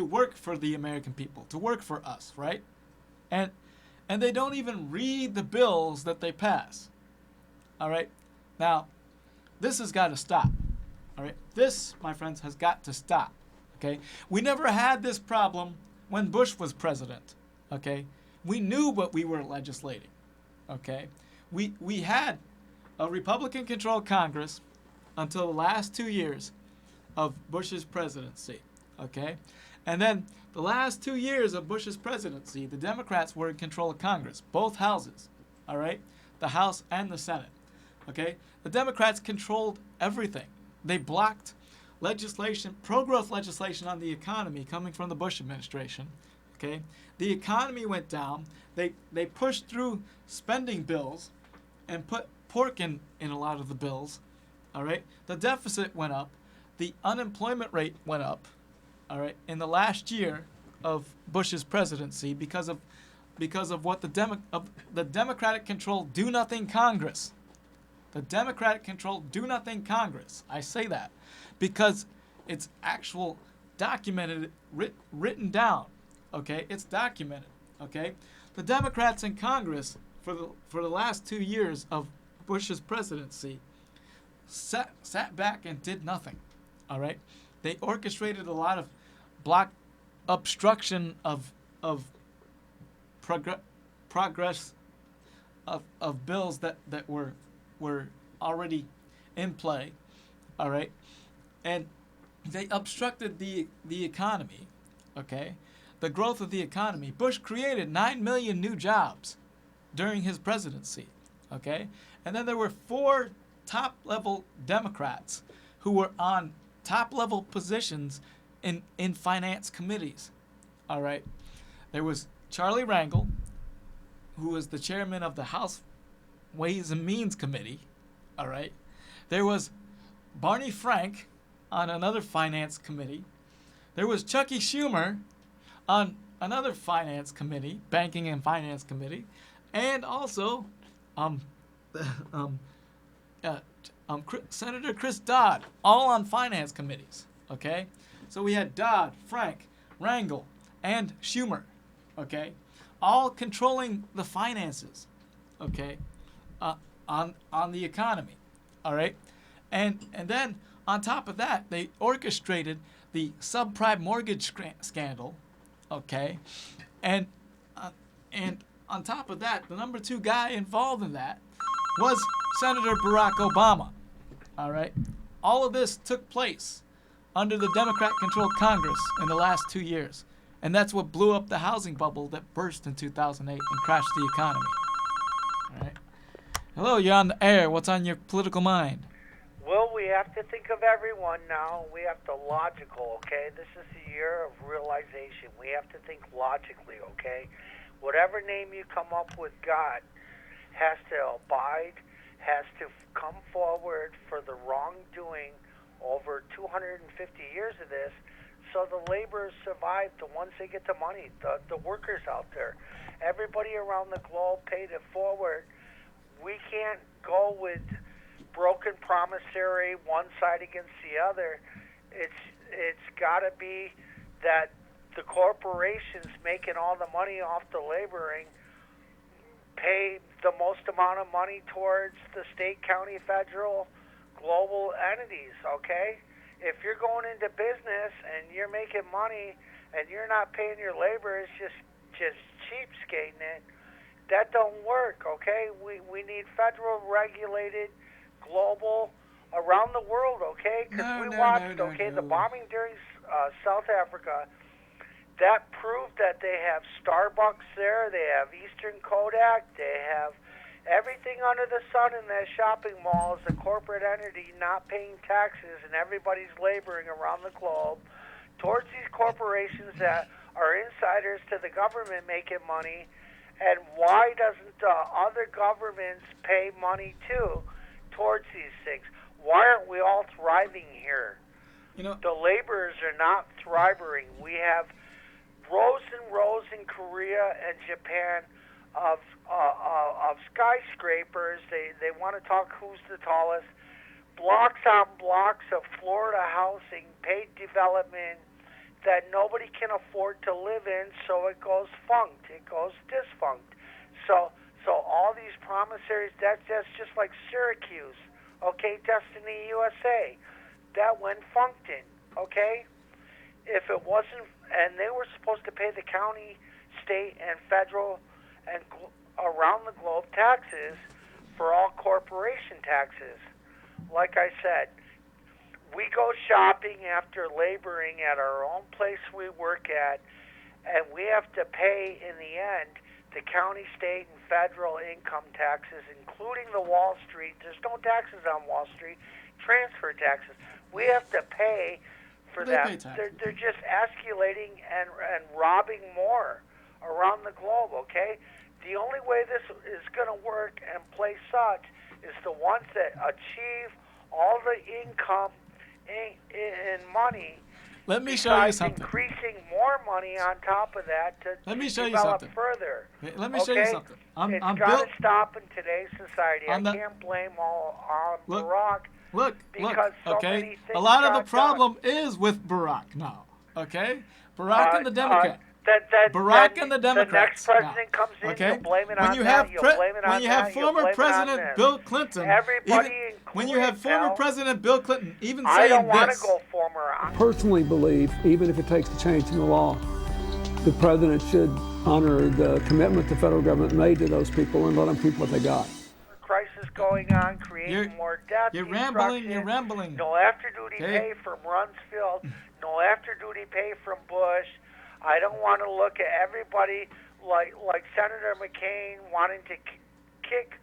Speaker 1: work for the American people, to work for us, right? And they don't even read the bills that they pass. All right? Now, this has got to stop. All right? This, my friends, has got to stop. Okay? We never had this problem when Bush was president. Okay? We knew what we were legislating. Okay? We had a Republican-controlled Congress until the last 2 years of Bush's presidency. Okay? And then the last 2 years of Bush's presidency, the Democrats were in control of Congress, both houses. All right? The House and the Senate. Okay? The Democrats controlled everything. They blocked legislation, pro-growth legislation on the economy coming from the Bush administration. Okay? The economy went down. They pushed through spending bills and put pork in a lot of the bills. All right? The deficit went up. The unemployment rate went up. All right? In the last year of Bush's presidency because of what the Democratic-controlled do-nothing Congress. The Democratic-controlled do-nothing Congress. I say that because it's actual documented, written down. Okay, it's documented. Okay, the Democrats in Congress for the last 2 years of Bush's presidency sat back and did nothing. All right, they orchestrated a lot of block obstruction of progress of bills that were already in play, all right, and they obstructed the economy, okay, the growth of the economy. Bush created 9 million new jobs during his presidency, okay, and then there were 4 top-level Democrats who were on top-level positions in finance committees, all right. There was Charlie Rangel, who was the chairman of the House Ways and Means Committee, all right. There was Barney Frank on another finance committee. There was Chucky Schumer on another finance committee, banking and finance committee, and also Senator Chris Dodd, all on finance committees, okay. So we had Dodd, Frank, Rangel, and Schumer, okay, all controlling the finances, okay, on the economy, all right, and then on top of that, they orchestrated the subprime mortgage scandal, okay, and on top of that, the number 2 guy involved in that was Senator Barack Obama, all right. All of this took place under the Democrat-controlled Congress in the last 2 years. And that's what blew up the housing bubble that burst in 2008 and crashed the economy. All right. Hello, you're on the air. What's on your political mind?
Speaker 8: Well, we have to think of everyone now. We have to logical, okay? This is the year of realization. We have to think logically, okay? Whatever name you come up with, God has to abide, has to come forward for the wrongdoing over 250 years of this. So the laborers survive, the ones that get the money, the workers out there. Everybody around the globe paid it forward. We can't go with broken promissory, one side against the other. It's got to be that the corporations making all the money off the laboring pay the most amount of money towards the state, county, federal, global entities, okay? If you're going into business and you're making money and you're not paying your labor, it's just cheapskating it. That don't work, okay? We need federal regulated, global, around the world, okay? Because the bombing during South Africa, that proved that they have Starbucks there, they have Eastern Kodak, they have everything under the sun in that shopping mall is a corporate entity not paying taxes, and everybody's laboring around the globe towards these corporations that are insiders to the government making money. And why doesn't other governments pay money too towards these things? Why aren't we all thriving here?
Speaker 1: You know,
Speaker 8: the laborers are not thriving. We have rows and rows in Korea and Japan of skyscrapers. They want to talk who's the tallest. Blocks on blocks of Florida housing, paid development that nobody can afford to live in, so it goes funked. It goes disfunct. So all these promissories, that's just like Syracuse, okay, Destiny USA, that went funked in, okay? If it wasn't, and they were supposed to pay the county, state, and federal, and around the globe taxes for all corporation taxes. Like I said, we go shopping after laboring at our own place we work at, and we have to pay, in the end, the county, state, and federal income taxes, including the Wall Street. There's no taxes on Wall Street, transfer taxes. We have to pay for
Speaker 1: They
Speaker 8: them.
Speaker 1: pay taxes.
Speaker 8: They're just escalating and robbing more around the globe, okay? The only way this is going to work and play such is the ones that achieve all the income in money.
Speaker 1: Let me show you
Speaker 8: besides
Speaker 1: something.
Speaker 8: increasing more money on top of that to
Speaker 1: Let me show you
Speaker 8: develop
Speaker 1: something.
Speaker 8: further.
Speaker 1: Let me show you
Speaker 8: Okay?
Speaker 1: something.
Speaker 8: It's
Speaker 1: I'm
Speaker 8: got to
Speaker 1: built.
Speaker 8: stop in today's society. I
Speaker 1: On the-
Speaker 8: can't blame all on
Speaker 1: Look,
Speaker 8: Barack.
Speaker 1: Look,
Speaker 8: Because so
Speaker 1: okay.
Speaker 8: many
Speaker 1: A
Speaker 8: things
Speaker 1: lot of the
Speaker 8: got
Speaker 1: problem is with Barack now. Okay, Barack and the Democrat. Barack and the Democrats.
Speaker 8: The next president
Speaker 1: now,
Speaker 8: comes in,
Speaker 1: okay?
Speaker 8: you'll blame it
Speaker 1: when
Speaker 8: on
Speaker 1: you
Speaker 8: that,
Speaker 1: have
Speaker 8: you'll blame it on
Speaker 1: when you have
Speaker 8: that, you'll
Speaker 1: former
Speaker 8: blame it on
Speaker 1: President
Speaker 8: this.
Speaker 1: Bill Clinton,
Speaker 8: Everybody,
Speaker 1: when you have
Speaker 8: including
Speaker 1: former
Speaker 8: Bill,
Speaker 1: President Bill Clinton, even
Speaker 8: I
Speaker 1: saying
Speaker 8: don't want to
Speaker 1: this.
Speaker 8: go former.
Speaker 9: Personally believe, even if it takes a change in the law, the president should honor the commitment the federal government made to those people and let them keep what they got.
Speaker 8: Crisis going on, creating
Speaker 1: You're-
Speaker 8: more debt.
Speaker 1: You're rambling. You're
Speaker 8: destruction,
Speaker 1: rambling.
Speaker 8: No after-duty
Speaker 1: Okay.
Speaker 8: pay from Rumsfeld. No after-duty pay from Bush. I don't want to look at everybody like Senator McCain wanting to kick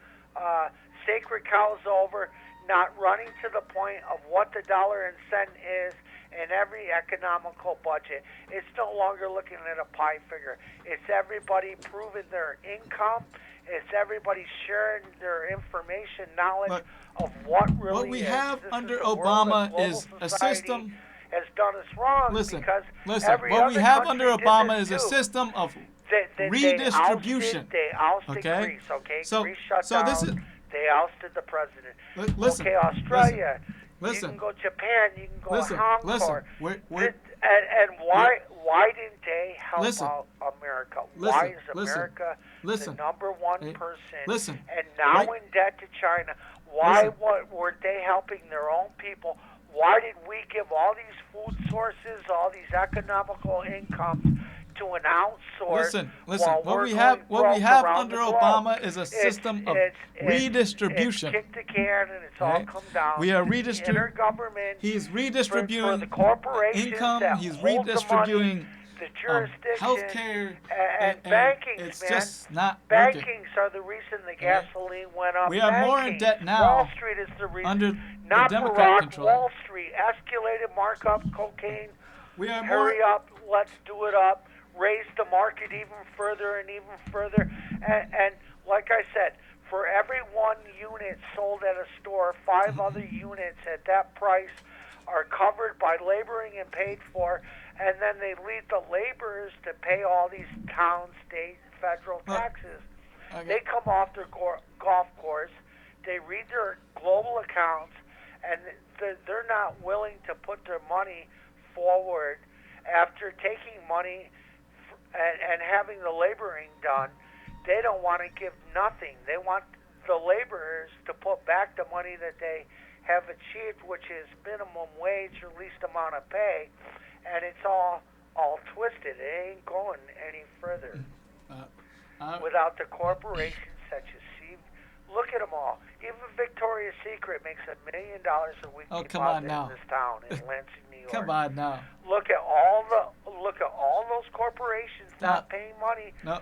Speaker 8: sacred cows over, not running to the point of what the dollar and cent is in every economical budget. It's no longer looking at a pie figure. It's everybody proving their income. It's everybody sharing their information, knowledge
Speaker 1: Look,
Speaker 8: of what really
Speaker 1: what we
Speaker 8: is.
Speaker 1: have
Speaker 8: This is
Speaker 1: under
Speaker 8: the world
Speaker 1: Obama
Speaker 8: that global
Speaker 1: is a
Speaker 8: society
Speaker 1: system.
Speaker 8: has done us wrong
Speaker 1: Listen,
Speaker 8: because
Speaker 1: listen.
Speaker 8: every
Speaker 1: What we
Speaker 8: other
Speaker 1: have
Speaker 8: country
Speaker 1: under
Speaker 8: did
Speaker 1: Obama
Speaker 8: this
Speaker 1: is a
Speaker 8: too.
Speaker 1: system of
Speaker 8: They
Speaker 1: redistribution.
Speaker 8: They ousted
Speaker 1: Okay?
Speaker 8: Greece, okay?
Speaker 1: So-
Speaker 8: Greece shut
Speaker 1: so
Speaker 8: down.
Speaker 1: this is-
Speaker 8: They ousted the president.
Speaker 1: Listen.
Speaker 8: Okay, Australia.
Speaker 1: Listen.
Speaker 8: You can go Japan. You can go
Speaker 1: Listen.
Speaker 8: Hong
Speaker 1: Listen.
Speaker 8: Kong.
Speaker 1: We're
Speaker 8: And why didn't they help
Speaker 1: Listen.
Speaker 8: out America?
Speaker 1: Listen.
Speaker 8: Why is
Speaker 1: Listen.
Speaker 8: America
Speaker 1: Listen.
Speaker 8: the number one
Speaker 1: Hey,
Speaker 8: person
Speaker 1: listen.
Speaker 8: and now
Speaker 1: Right-
Speaker 8: in debt to China? Why
Speaker 1: Listen.
Speaker 8: weren't they helping their own people? Why did we give all these food sources, all these economical incomes to an outsource?
Speaker 1: Listen.
Speaker 8: while
Speaker 1: What
Speaker 8: we're
Speaker 1: we have
Speaker 8: going broke around
Speaker 1: under
Speaker 8: the globe?
Speaker 1: Obama is a system of redistribution.
Speaker 8: It's kick the can and it's all
Speaker 1: Right?
Speaker 8: come down.
Speaker 1: We are
Speaker 8: Intergovernment.
Speaker 1: He's
Speaker 8: for
Speaker 1: redistributing
Speaker 8: the corporations
Speaker 1: income.
Speaker 8: that
Speaker 1: He's
Speaker 8: hold the
Speaker 1: redistributing
Speaker 8: money, the jurisdiction,
Speaker 1: healthcare,
Speaker 8: and bankings,
Speaker 1: it's
Speaker 8: man.
Speaker 1: just not working.
Speaker 8: Bankings are the reason the gasoline went up.
Speaker 1: We are more in
Speaker 8: Bankings.
Speaker 1: debt now
Speaker 8: Wall Street is the reason.
Speaker 1: under
Speaker 8: Not
Speaker 1: the Democrat
Speaker 8: Barack,
Speaker 1: control.
Speaker 8: Wall Street escalated markup, cocaine.
Speaker 1: We are more.
Speaker 8: Hurry up, let's do it up. Raise the market even further and even further. And like I said, for every one unit sold at a store, 5 other units at that price are covered by laboring and paid for, and then they leave the laborers to pay all these town, state, federal
Speaker 1: Look,
Speaker 8: taxes.
Speaker 1: Okay.
Speaker 8: They come off their golf course, they read their global accounts, and they're not willing to put their money forward after taking money and having the laboring done. They don't want to give nothing. They want the laborers to put back the money that they have achieved, which is minimum wage or least amount of pay, and it's all twisted. It ain't going any further without the corporations such as look at them all. Even Victoria's Secret makes $1 million a week
Speaker 1: Oh, come on
Speaker 8: deposit
Speaker 1: now.
Speaker 8: in this town in Lansing, New York.
Speaker 1: Come on now.
Speaker 8: Look at all those corporations not paying money.
Speaker 1: No.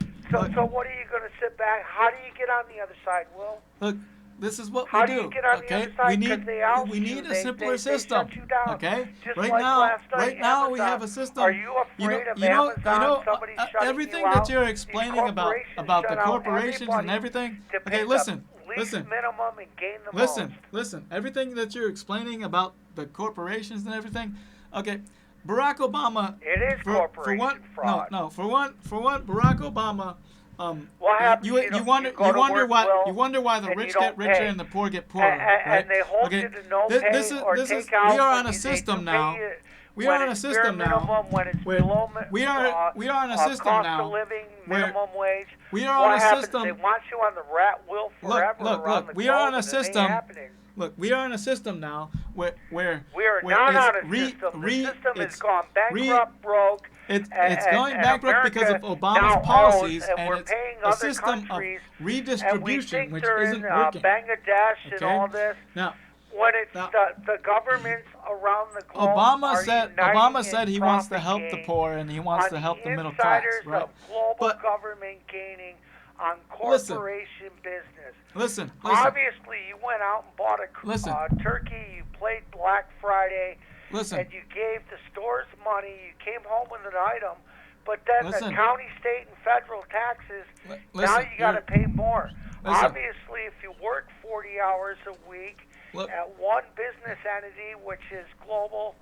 Speaker 8: So what are you going to sit back? How do you get on the other side, Will?
Speaker 1: Look, this is what
Speaker 8: How
Speaker 1: we
Speaker 8: do
Speaker 1: do.
Speaker 8: you get on the
Speaker 1: Okay,
Speaker 8: other side?
Speaker 1: we
Speaker 8: 'Cause they oust
Speaker 1: need
Speaker 8: you.
Speaker 1: a
Speaker 8: They
Speaker 1: simpler system.
Speaker 8: shut you down.
Speaker 1: Okay,
Speaker 8: Just
Speaker 1: right
Speaker 8: like
Speaker 1: now,
Speaker 8: last night,
Speaker 1: right now we
Speaker 8: Amazon.
Speaker 1: have a system.
Speaker 8: Are you afraid of Amazon? Somebody shutting
Speaker 1: everything
Speaker 8: you
Speaker 1: that
Speaker 8: out?
Speaker 1: you're
Speaker 8: These
Speaker 1: explaining about
Speaker 8: corporations
Speaker 1: the
Speaker 8: shut out
Speaker 1: corporations and
Speaker 8: everybody
Speaker 1: everything.
Speaker 8: to
Speaker 1: Okay,
Speaker 8: pay
Speaker 1: listen,
Speaker 8: the least
Speaker 1: listen.
Speaker 8: minimum and gain the
Speaker 1: Listen,
Speaker 8: most.
Speaker 1: listen. Everything that you're explaining about the corporations and everything. Okay, Barack Obama.
Speaker 8: It is
Speaker 1: for
Speaker 8: corporation
Speaker 1: one,
Speaker 8: fraud.
Speaker 1: No, for one, Barack Obama
Speaker 8: What happens?
Speaker 1: You wonder why the
Speaker 8: and
Speaker 1: rich
Speaker 8: you
Speaker 1: get
Speaker 8: don't
Speaker 1: richer
Speaker 8: pay.
Speaker 1: and the poor get poorer,
Speaker 8: And
Speaker 1: right?
Speaker 8: they hold
Speaker 1: okay.
Speaker 8: you to no
Speaker 1: this,
Speaker 8: pay
Speaker 1: this is
Speaker 8: or
Speaker 1: this
Speaker 8: take
Speaker 1: is
Speaker 8: out
Speaker 1: we are
Speaker 8: when
Speaker 1: on a
Speaker 8: they
Speaker 1: system
Speaker 8: do
Speaker 1: now.
Speaker 8: pay you,
Speaker 1: We
Speaker 8: when
Speaker 1: are on a
Speaker 8: it's
Speaker 1: system
Speaker 8: bare
Speaker 1: now.
Speaker 8: minimum, when it's
Speaker 1: where
Speaker 8: below
Speaker 1: we are on a system
Speaker 8: cost
Speaker 1: now.
Speaker 8: of living,
Speaker 1: where
Speaker 8: minimum wage.
Speaker 1: we are
Speaker 8: what
Speaker 1: on a
Speaker 8: happens?
Speaker 1: system.
Speaker 8: They want you on the rat wheel forever around the
Speaker 1: we are on a
Speaker 8: globe, and it ain't
Speaker 1: system.
Speaker 8: happening.
Speaker 1: Look, we are in a system now where
Speaker 8: We are
Speaker 1: where
Speaker 8: not
Speaker 1: it's
Speaker 8: on a system. The system has gone bankrupt, broke.
Speaker 1: It's going
Speaker 8: and
Speaker 1: bankrupt because of
Speaker 8: America
Speaker 1: Obama's
Speaker 8: now
Speaker 1: policies,
Speaker 8: owns, and
Speaker 1: and
Speaker 8: we're
Speaker 1: it's
Speaker 8: paying
Speaker 1: a
Speaker 8: other
Speaker 1: system of
Speaker 8: countries,
Speaker 1: redistribution,
Speaker 8: and we think
Speaker 1: which
Speaker 8: they're
Speaker 1: isn't
Speaker 8: in
Speaker 1: working.
Speaker 8: Bangladesh and
Speaker 1: Okay?
Speaker 8: all this.
Speaker 1: Now,
Speaker 8: When it's
Speaker 1: now-
Speaker 8: the governments around the globe are
Speaker 1: Obama
Speaker 8: uniting
Speaker 1: said
Speaker 8: in
Speaker 1: he wants to
Speaker 8: profit
Speaker 1: help the
Speaker 8: gain
Speaker 1: poor and he wants
Speaker 8: on
Speaker 1: to help the middle class,
Speaker 8: insiders
Speaker 1: right?
Speaker 8: of global
Speaker 1: But
Speaker 8: government gaining on
Speaker 1: Listen.
Speaker 8: corporation business.
Speaker 1: listen.
Speaker 8: Obviously, you went out and bought a
Speaker 1: Listen.
Speaker 8: turkey. You played Black Friday,
Speaker 1: Listen.
Speaker 8: and you gave the stores money. You came home with an item, but then
Speaker 1: Listen.
Speaker 8: the county, state, and federal taxes.
Speaker 1: Li-
Speaker 8: Now
Speaker 1: listen,
Speaker 8: you got to
Speaker 1: you're-
Speaker 8: pay more.
Speaker 1: Listen.
Speaker 8: Obviously, if you work 40 hours a week
Speaker 1: Look.
Speaker 8: at one business entity, which is global,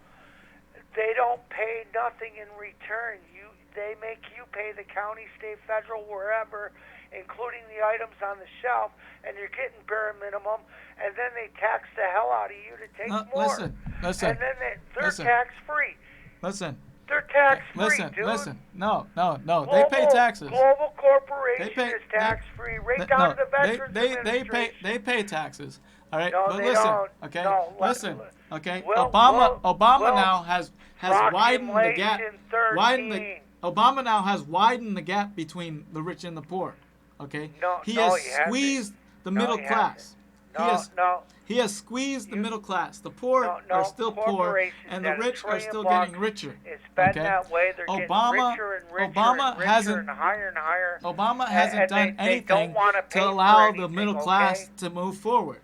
Speaker 8: they don't pay nothing in return. They make you pay the county, state, federal, wherever, including the items on the shelf, and you're getting bare minimum, and then they tax the hell out of you to take
Speaker 1: No,
Speaker 8: more.
Speaker 1: listen.
Speaker 8: And then they're
Speaker 1: listen.
Speaker 8: tax-free.
Speaker 1: Listen.
Speaker 8: They're tax-free, dude.
Speaker 1: Listen. No. They pay taxes.
Speaker 8: Global corporation
Speaker 1: They pay-
Speaker 8: is tax-free, right
Speaker 1: They-
Speaker 8: down
Speaker 1: no,
Speaker 8: to the Veterans Administration.
Speaker 1: they pay taxes. All right,
Speaker 8: No,
Speaker 1: but
Speaker 8: they
Speaker 1: listen,
Speaker 8: don't.
Speaker 1: okay,
Speaker 8: No,
Speaker 1: listen, okay.
Speaker 8: Will-
Speaker 1: Obama
Speaker 8: Will-
Speaker 1: now has widened the gap.
Speaker 8: Proclamation 13.
Speaker 1: Obama now has widened the gap between the rich and the poor. Okay, he has
Speaker 8: he hasn't.
Speaker 1: squeezed the
Speaker 8: No,
Speaker 1: middle
Speaker 8: he
Speaker 1: class.
Speaker 8: No,
Speaker 1: He has squeezed the middle class. The poor
Speaker 8: No,
Speaker 1: are still poor,
Speaker 8: corporations
Speaker 1: and the
Speaker 8: that
Speaker 1: rich
Speaker 8: $1
Speaker 1: are
Speaker 8: trillion
Speaker 1: still
Speaker 8: bucks,
Speaker 1: getting richer.
Speaker 8: It's been
Speaker 1: okay?
Speaker 8: that way. They're
Speaker 1: Obama-
Speaker 8: getting richer and richer
Speaker 1: Obama
Speaker 8: and richer
Speaker 1: hasn't-
Speaker 8: and higher and higher.
Speaker 1: Obama hasn't
Speaker 8: and
Speaker 1: done
Speaker 8: they
Speaker 1: anything
Speaker 8: don't wanna pay
Speaker 1: to
Speaker 8: for
Speaker 1: allow the
Speaker 8: anything,
Speaker 1: middle
Speaker 8: okay?
Speaker 1: class to move forward.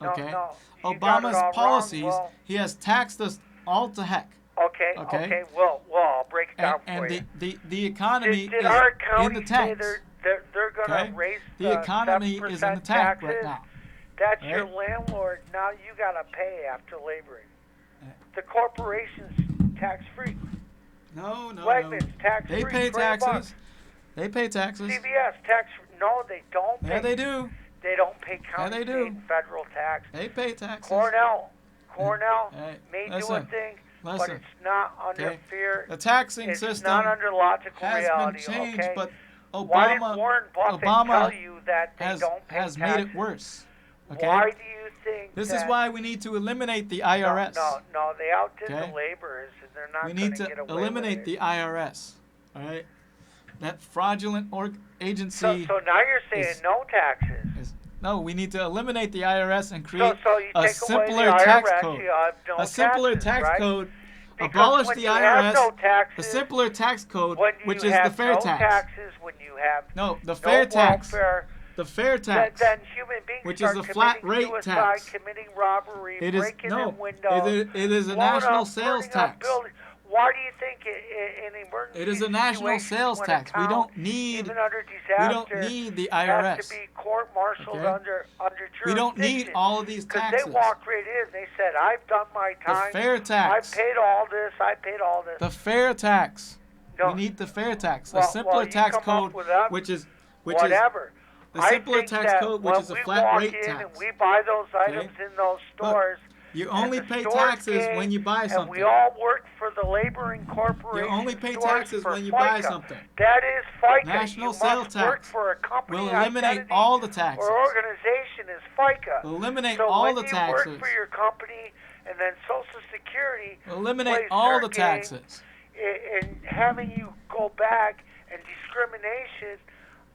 Speaker 8: No,
Speaker 1: Okay,
Speaker 8: no, you got it
Speaker 1: Obama's
Speaker 8: all wrong,
Speaker 1: policies,
Speaker 8: Will.
Speaker 1: he has taxed us all to heck.
Speaker 8: Okay. Well, I'll break it down
Speaker 1: And
Speaker 8: for you.
Speaker 1: the economy
Speaker 8: Did
Speaker 1: is
Speaker 8: our
Speaker 1: in
Speaker 8: county
Speaker 1: the
Speaker 8: say
Speaker 1: tanks.
Speaker 8: they're going to
Speaker 1: Okay?
Speaker 8: raise
Speaker 1: The economy is in the
Speaker 8: 7%
Speaker 1: tank
Speaker 8: taxes?
Speaker 1: right now.
Speaker 8: That's
Speaker 1: right?
Speaker 8: your landlord. Now you got to pay after laboring. The corporation's tax-free.
Speaker 1: No.
Speaker 8: Wegmans tax-free.
Speaker 1: They pay
Speaker 8: $20.
Speaker 1: taxes. They pay taxes.
Speaker 8: CVS tax-free. No, they don't pay.
Speaker 1: Yeah, they do.
Speaker 8: They don't pay county,
Speaker 1: they
Speaker 8: state,
Speaker 1: do.
Speaker 8: and federal tax.
Speaker 1: They pay taxes.
Speaker 8: Cornell
Speaker 1: Hey,
Speaker 8: may do a
Speaker 1: listen,
Speaker 8: thing, but
Speaker 1: listen,
Speaker 8: it's not under
Speaker 1: okay?
Speaker 8: fear.
Speaker 1: The taxing
Speaker 8: It's
Speaker 1: system
Speaker 8: not under logical
Speaker 1: has
Speaker 8: reality.
Speaker 1: been changed,
Speaker 8: okay?
Speaker 1: but
Speaker 8: Why did
Speaker 1: Obama
Speaker 8: Warren Buffett tell
Speaker 1: Obama
Speaker 8: you that they
Speaker 1: has
Speaker 8: don't pay
Speaker 1: has
Speaker 8: taxes?
Speaker 1: made it worse. Okay.
Speaker 8: Why do you think
Speaker 1: This
Speaker 8: that
Speaker 1: is why we need to eliminate the IRS.
Speaker 8: No, they outdid
Speaker 1: Okay?
Speaker 8: the laborers, and they're not
Speaker 1: We
Speaker 8: going
Speaker 1: need
Speaker 8: to
Speaker 1: to
Speaker 8: get away
Speaker 1: eliminate
Speaker 8: with
Speaker 1: the
Speaker 8: it.
Speaker 1: IRS. All right. That fraudulent agency.
Speaker 8: So now you're saying
Speaker 1: is-
Speaker 8: no taxes.
Speaker 1: No, we need to eliminate the IRS and create
Speaker 8: So you
Speaker 1: a
Speaker 8: take
Speaker 1: simpler
Speaker 8: away the
Speaker 1: tax
Speaker 8: IRS,
Speaker 1: code.
Speaker 8: you have no
Speaker 1: A simpler
Speaker 8: taxes,
Speaker 1: tax
Speaker 8: right?
Speaker 1: code.
Speaker 8: Because
Speaker 1: Abolish
Speaker 8: when
Speaker 1: the
Speaker 8: you have
Speaker 1: IRS.
Speaker 8: no
Speaker 1: A
Speaker 8: taxes,
Speaker 1: simpler tax code,
Speaker 8: when
Speaker 1: which
Speaker 8: you
Speaker 1: is the
Speaker 8: have
Speaker 1: fair
Speaker 8: no
Speaker 1: tax.
Speaker 8: taxes, when you have
Speaker 1: No, the fair
Speaker 8: no
Speaker 1: tax.
Speaker 8: welfare,
Speaker 1: The fair tax.
Speaker 8: Then human beings
Speaker 1: which is
Speaker 8: start
Speaker 1: the flat
Speaker 8: committing
Speaker 1: rate
Speaker 8: suicide,
Speaker 1: tax.
Speaker 8: committing robbery,
Speaker 1: It is
Speaker 8: breaking
Speaker 1: no.
Speaker 8: in windows.
Speaker 1: It is a
Speaker 8: blowing
Speaker 1: national
Speaker 8: up,
Speaker 1: sales
Speaker 8: burning up
Speaker 1: tax.
Speaker 8: buildings. Why do you think in emergency
Speaker 1: It is a national
Speaker 8: situations
Speaker 1: sales
Speaker 8: when
Speaker 1: tax.
Speaker 8: a town,
Speaker 1: We don't need.
Speaker 8: even under
Speaker 1: We
Speaker 8: disaster,
Speaker 1: don't need the
Speaker 8: has
Speaker 1: IRS.
Speaker 8: to be court-martialed
Speaker 1: Okay?
Speaker 8: under jurisdiction.
Speaker 1: We don't need all of these
Speaker 8: Because
Speaker 1: taxes.
Speaker 8: they walked right in. They said, "I've done my time.
Speaker 1: fair tax.
Speaker 8: I paid all this. I paid all this."
Speaker 1: The fair tax.
Speaker 8: No.
Speaker 1: We need the fair tax.
Speaker 8: Well,
Speaker 1: A simpler
Speaker 8: you
Speaker 1: tax
Speaker 8: come up
Speaker 1: code,
Speaker 8: with that,
Speaker 1: which is
Speaker 8: whatever.
Speaker 1: the simpler
Speaker 8: I think
Speaker 1: tax
Speaker 8: that
Speaker 1: code, which
Speaker 8: when
Speaker 1: is a
Speaker 8: we
Speaker 1: flat
Speaker 8: walk
Speaker 1: rate
Speaker 8: in
Speaker 1: tax.
Speaker 8: And we buy those items in those stores.
Speaker 1: You
Speaker 8: and
Speaker 1: only
Speaker 8: the
Speaker 1: pay
Speaker 8: stores
Speaker 1: taxes
Speaker 8: gain,
Speaker 1: when you buy
Speaker 8: And
Speaker 1: something.
Speaker 8: we all work for the laboring corporation.
Speaker 1: You only pay
Speaker 8: stores
Speaker 1: taxes
Speaker 8: for
Speaker 1: when you buy
Speaker 8: FICA.
Speaker 1: something.
Speaker 8: That is FICA.
Speaker 1: National
Speaker 8: you
Speaker 1: sales
Speaker 8: must work
Speaker 1: tax
Speaker 8: for a company
Speaker 1: will eliminate
Speaker 8: identity
Speaker 1: all the taxes.
Speaker 8: Or organization is FICA.
Speaker 1: Eliminate
Speaker 8: so
Speaker 1: all
Speaker 8: when
Speaker 1: the
Speaker 8: you
Speaker 1: taxes.
Speaker 8: work for your company and then Social Security
Speaker 1: Eliminate
Speaker 8: plays
Speaker 1: all
Speaker 8: their
Speaker 1: the
Speaker 8: game
Speaker 1: taxes.
Speaker 8: in having you go back and discrimination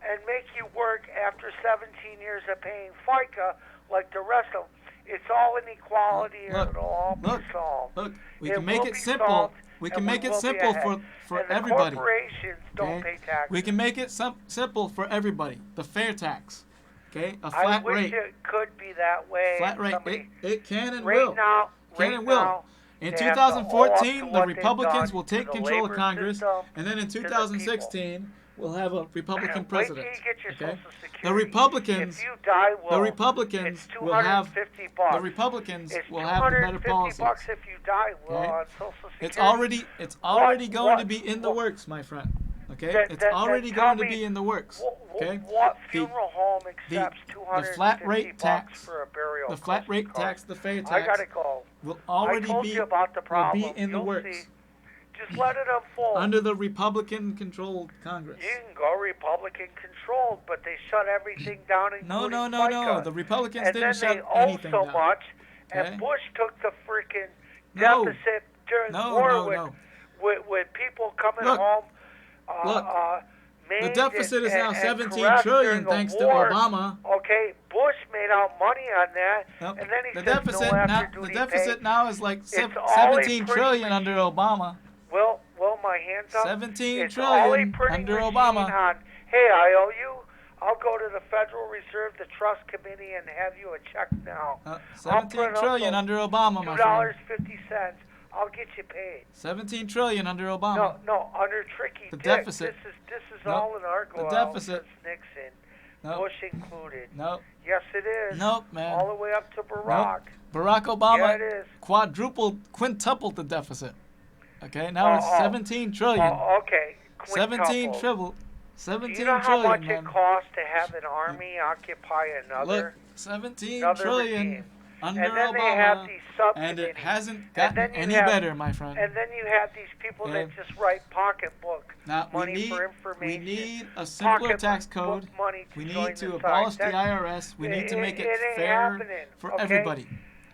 Speaker 8: and make you work after 17 years of paying FICA like the rest of them. It's all inequality and it'll all be solved.
Speaker 1: Look, we
Speaker 8: It
Speaker 1: can make
Speaker 8: will
Speaker 1: it
Speaker 8: be
Speaker 1: simple.
Speaker 8: solved,
Speaker 1: We
Speaker 8: and
Speaker 1: can make it
Speaker 8: will be
Speaker 1: simple
Speaker 8: ahead.
Speaker 1: for
Speaker 8: And the
Speaker 1: everybody.
Speaker 8: corporations don't
Speaker 1: Okay?
Speaker 8: pay taxes.
Speaker 1: We can make it simple for everybody. The fair tax. Okay? A
Speaker 8: I
Speaker 1: flat
Speaker 8: wish
Speaker 1: rate.
Speaker 8: it could be that way.
Speaker 1: Flat rate.
Speaker 8: Somebody-
Speaker 1: It can and
Speaker 8: right
Speaker 1: will.
Speaker 8: now,
Speaker 1: Can
Speaker 8: right
Speaker 1: and will.
Speaker 8: now,
Speaker 1: In
Speaker 8: they have to owe up to
Speaker 1: 2014, the
Speaker 8: what they've
Speaker 1: Republicans
Speaker 8: done
Speaker 1: will
Speaker 8: to
Speaker 1: take
Speaker 8: the
Speaker 1: control of
Speaker 8: labor
Speaker 1: Congress,
Speaker 8: system,
Speaker 1: and then in
Speaker 8: to the
Speaker 1: 2016, we'll have a Republican
Speaker 8: Wait
Speaker 1: president.
Speaker 8: till you get your
Speaker 1: Okay?
Speaker 8: Social Security.
Speaker 1: The Republicans,
Speaker 8: If you die,
Speaker 1: the
Speaker 8: Will,
Speaker 1: Republicans
Speaker 8: it's
Speaker 1: will have
Speaker 8: $250.
Speaker 1: the Republicans
Speaker 8: It's
Speaker 1: will have the better
Speaker 8: $250
Speaker 1: policies.
Speaker 8: if you die, Will,
Speaker 1: Okay?
Speaker 8: on Social Security.
Speaker 1: It's already going
Speaker 8: what-
Speaker 1: to be in the
Speaker 8: what-
Speaker 1: works, my friend. Okay?
Speaker 8: Then-
Speaker 1: It's
Speaker 8: then
Speaker 1: already
Speaker 8: tell
Speaker 1: going to
Speaker 8: me,
Speaker 1: be in the works. Okay.
Speaker 8: What
Speaker 1: The-
Speaker 8: funeral home accepts
Speaker 1: the flat rate
Speaker 8: $250
Speaker 1: tax,
Speaker 8: for a burial?
Speaker 1: the flat rate
Speaker 8: custom
Speaker 1: tax,
Speaker 8: card?
Speaker 1: the fair
Speaker 8: I
Speaker 1: tax
Speaker 8: gotta go.
Speaker 1: will
Speaker 8: I
Speaker 1: already
Speaker 8: told
Speaker 1: be
Speaker 8: you about the
Speaker 1: will
Speaker 8: problem.
Speaker 1: be in the
Speaker 8: You'll
Speaker 1: works
Speaker 8: see. Just let it unfold.
Speaker 1: under the Republican-controlled Congress.
Speaker 8: You can go Republican controlled, but they shut everything down,
Speaker 1: No,
Speaker 8: including
Speaker 1: no, no, no.
Speaker 8: FICA.
Speaker 1: The Republicans
Speaker 8: And
Speaker 1: didn't
Speaker 8: then they
Speaker 1: shut
Speaker 8: owe
Speaker 1: anything
Speaker 8: so
Speaker 1: down.
Speaker 8: much,
Speaker 1: Okay?
Speaker 8: and Bush took the freaking
Speaker 1: No.
Speaker 8: deficit during
Speaker 1: No,
Speaker 8: war
Speaker 1: no,
Speaker 8: with,
Speaker 1: no.
Speaker 8: with people coming
Speaker 1: Look,
Speaker 8: home.
Speaker 1: look, The
Speaker 8: maimed
Speaker 1: deficit is now
Speaker 8: and
Speaker 1: 17
Speaker 8: caressed
Speaker 1: trillion
Speaker 8: during a
Speaker 1: thanks to
Speaker 8: war.
Speaker 1: Obama.
Speaker 8: Okay, Bush made out money on that,
Speaker 1: Nope.
Speaker 8: and then he
Speaker 1: The
Speaker 8: says
Speaker 1: deficit
Speaker 8: no
Speaker 1: now,
Speaker 8: after
Speaker 1: the
Speaker 8: duty
Speaker 1: deficit
Speaker 8: pay.
Speaker 1: now is like
Speaker 8: It's all a
Speaker 1: 17
Speaker 8: print
Speaker 1: trillion
Speaker 8: machine.
Speaker 1: under Obama.
Speaker 8: Well, my hands up.
Speaker 1: 17
Speaker 8: it's all a
Speaker 1: trillion
Speaker 8: printing
Speaker 1: under
Speaker 8: machine
Speaker 1: Obama.
Speaker 8: On, hey, I owe you. I'll go to the Federal Reserve, the Trust Committee, and have you a check now.
Speaker 1: 17 trillion under Obama, my friend.
Speaker 8: $2.50. I'll get you paid.
Speaker 1: 17 trillion under Obama.
Speaker 8: No, under Tricky
Speaker 1: The
Speaker 8: Dick.
Speaker 1: deficit.
Speaker 8: This is
Speaker 1: Nope.
Speaker 8: all an argo
Speaker 1: The deficit.
Speaker 8: since Nixon,
Speaker 1: Nope.
Speaker 8: Bush included.
Speaker 1: Nope.
Speaker 8: Yes, it is.
Speaker 1: Nope, man.
Speaker 8: All the way up to Barack.
Speaker 1: Nope. Barack Obama
Speaker 8: Yeah, it is.
Speaker 1: quintupled the deficit. Okay, now it's 17 trillion.
Speaker 8: Oh, okay.
Speaker 1: 17
Speaker 8: Quintuple.
Speaker 1: triple.
Speaker 8: Do
Speaker 1: 17
Speaker 8: you know how
Speaker 1: trillion,
Speaker 8: much
Speaker 1: man.
Speaker 8: it costs to have an army occupy
Speaker 1: Look,
Speaker 8: another
Speaker 1: 17
Speaker 8: another
Speaker 1: trillion
Speaker 8: regime?
Speaker 1: under
Speaker 8: And then they have
Speaker 1: Obama,
Speaker 8: these
Speaker 1: and it
Speaker 8: subcommittees.
Speaker 1: hasn't
Speaker 8: And
Speaker 1: gotten
Speaker 8: then you
Speaker 1: any
Speaker 8: have-
Speaker 1: better, my friend.
Speaker 8: And then you have these people that
Speaker 1: Yeah.
Speaker 8: just write pocketbook
Speaker 1: Now
Speaker 8: money for information.
Speaker 1: we need a simpler
Speaker 8: pocketbook
Speaker 1: tax code.
Speaker 8: money to
Speaker 1: We
Speaker 8: join
Speaker 1: need to
Speaker 8: the
Speaker 1: abolish
Speaker 8: side.
Speaker 1: the IRS. We need to make it
Speaker 8: ain't
Speaker 1: fair
Speaker 8: happening,
Speaker 1: for
Speaker 8: okay?
Speaker 1: everybody.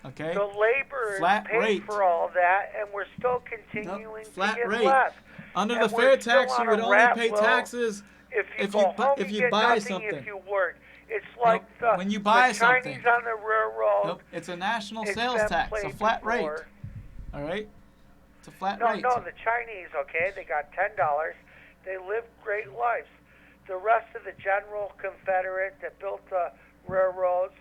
Speaker 1: Okay?
Speaker 8: The labor
Speaker 1: Flat
Speaker 8: is paid
Speaker 1: rate.
Speaker 8: for all that, and we're still continuing
Speaker 1: flat
Speaker 8: to get
Speaker 1: rate.
Speaker 8: less.
Speaker 1: Under
Speaker 8: And
Speaker 1: the
Speaker 8: we're
Speaker 1: fair
Speaker 8: still
Speaker 1: tax,
Speaker 8: on
Speaker 1: you would
Speaker 8: a
Speaker 1: only
Speaker 8: rat
Speaker 1: pay
Speaker 8: will.
Speaker 1: taxes
Speaker 8: If you
Speaker 1: if
Speaker 8: go
Speaker 1: you
Speaker 8: home,
Speaker 1: if you
Speaker 8: get
Speaker 1: buy
Speaker 8: nothing
Speaker 1: something.
Speaker 8: if you work. It's like
Speaker 1: Nope. When you buy
Speaker 8: the
Speaker 1: something.
Speaker 8: Chinese on the railroad.
Speaker 1: Nope, it's a national
Speaker 8: It's
Speaker 1: sales
Speaker 8: been
Speaker 1: tax, a
Speaker 8: played
Speaker 1: flat rate.
Speaker 8: before.
Speaker 1: All right? It's a flat
Speaker 8: No,
Speaker 1: rate.
Speaker 8: no, the Chinese, okay, they got $10. They live great lives. The rest of the General Confederate that built the railroads,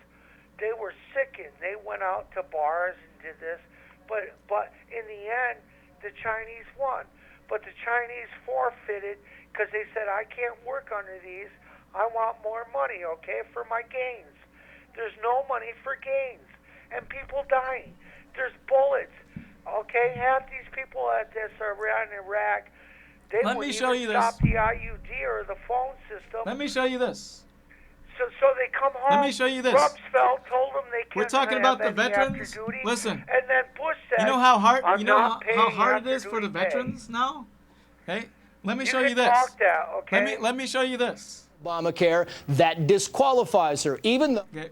Speaker 8: they were sickened. They went out to bars and did this. But in the end, the Chinese won. But the Chinese forfeited because they said, I can't work under these. I want more money, okay, for my gains. There's no money for gains. And people dying. There's bullets. Okay, half these people at this are in Iraq. They
Speaker 1: Let
Speaker 8: wouldn't
Speaker 1: me show
Speaker 8: even
Speaker 1: you this.
Speaker 8: stop the IUD or the phone system.
Speaker 1: Let me show you this.
Speaker 8: So they come home.
Speaker 1: Let me show you this.
Speaker 8: Rumsfeld told them they
Speaker 1: We're
Speaker 8: couldn't
Speaker 1: talking
Speaker 8: have
Speaker 1: about the
Speaker 8: any
Speaker 1: veterans.
Speaker 8: after duty,
Speaker 1: Listen.
Speaker 8: And then Bush said,
Speaker 1: You know how hard
Speaker 8: I'm
Speaker 1: you know
Speaker 8: not
Speaker 1: how
Speaker 8: paying
Speaker 1: hard it
Speaker 8: after
Speaker 1: is for the
Speaker 8: duty pay.
Speaker 1: veterans now? Okay? Let me
Speaker 8: You
Speaker 1: show
Speaker 8: can
Speaker 1: you this.
Speaker 8: talk that, okay?
Speaker 1: Let me show you this.
Speaker 10: Obamacare that disqualifies her, even though.
Speaker 1: Okay.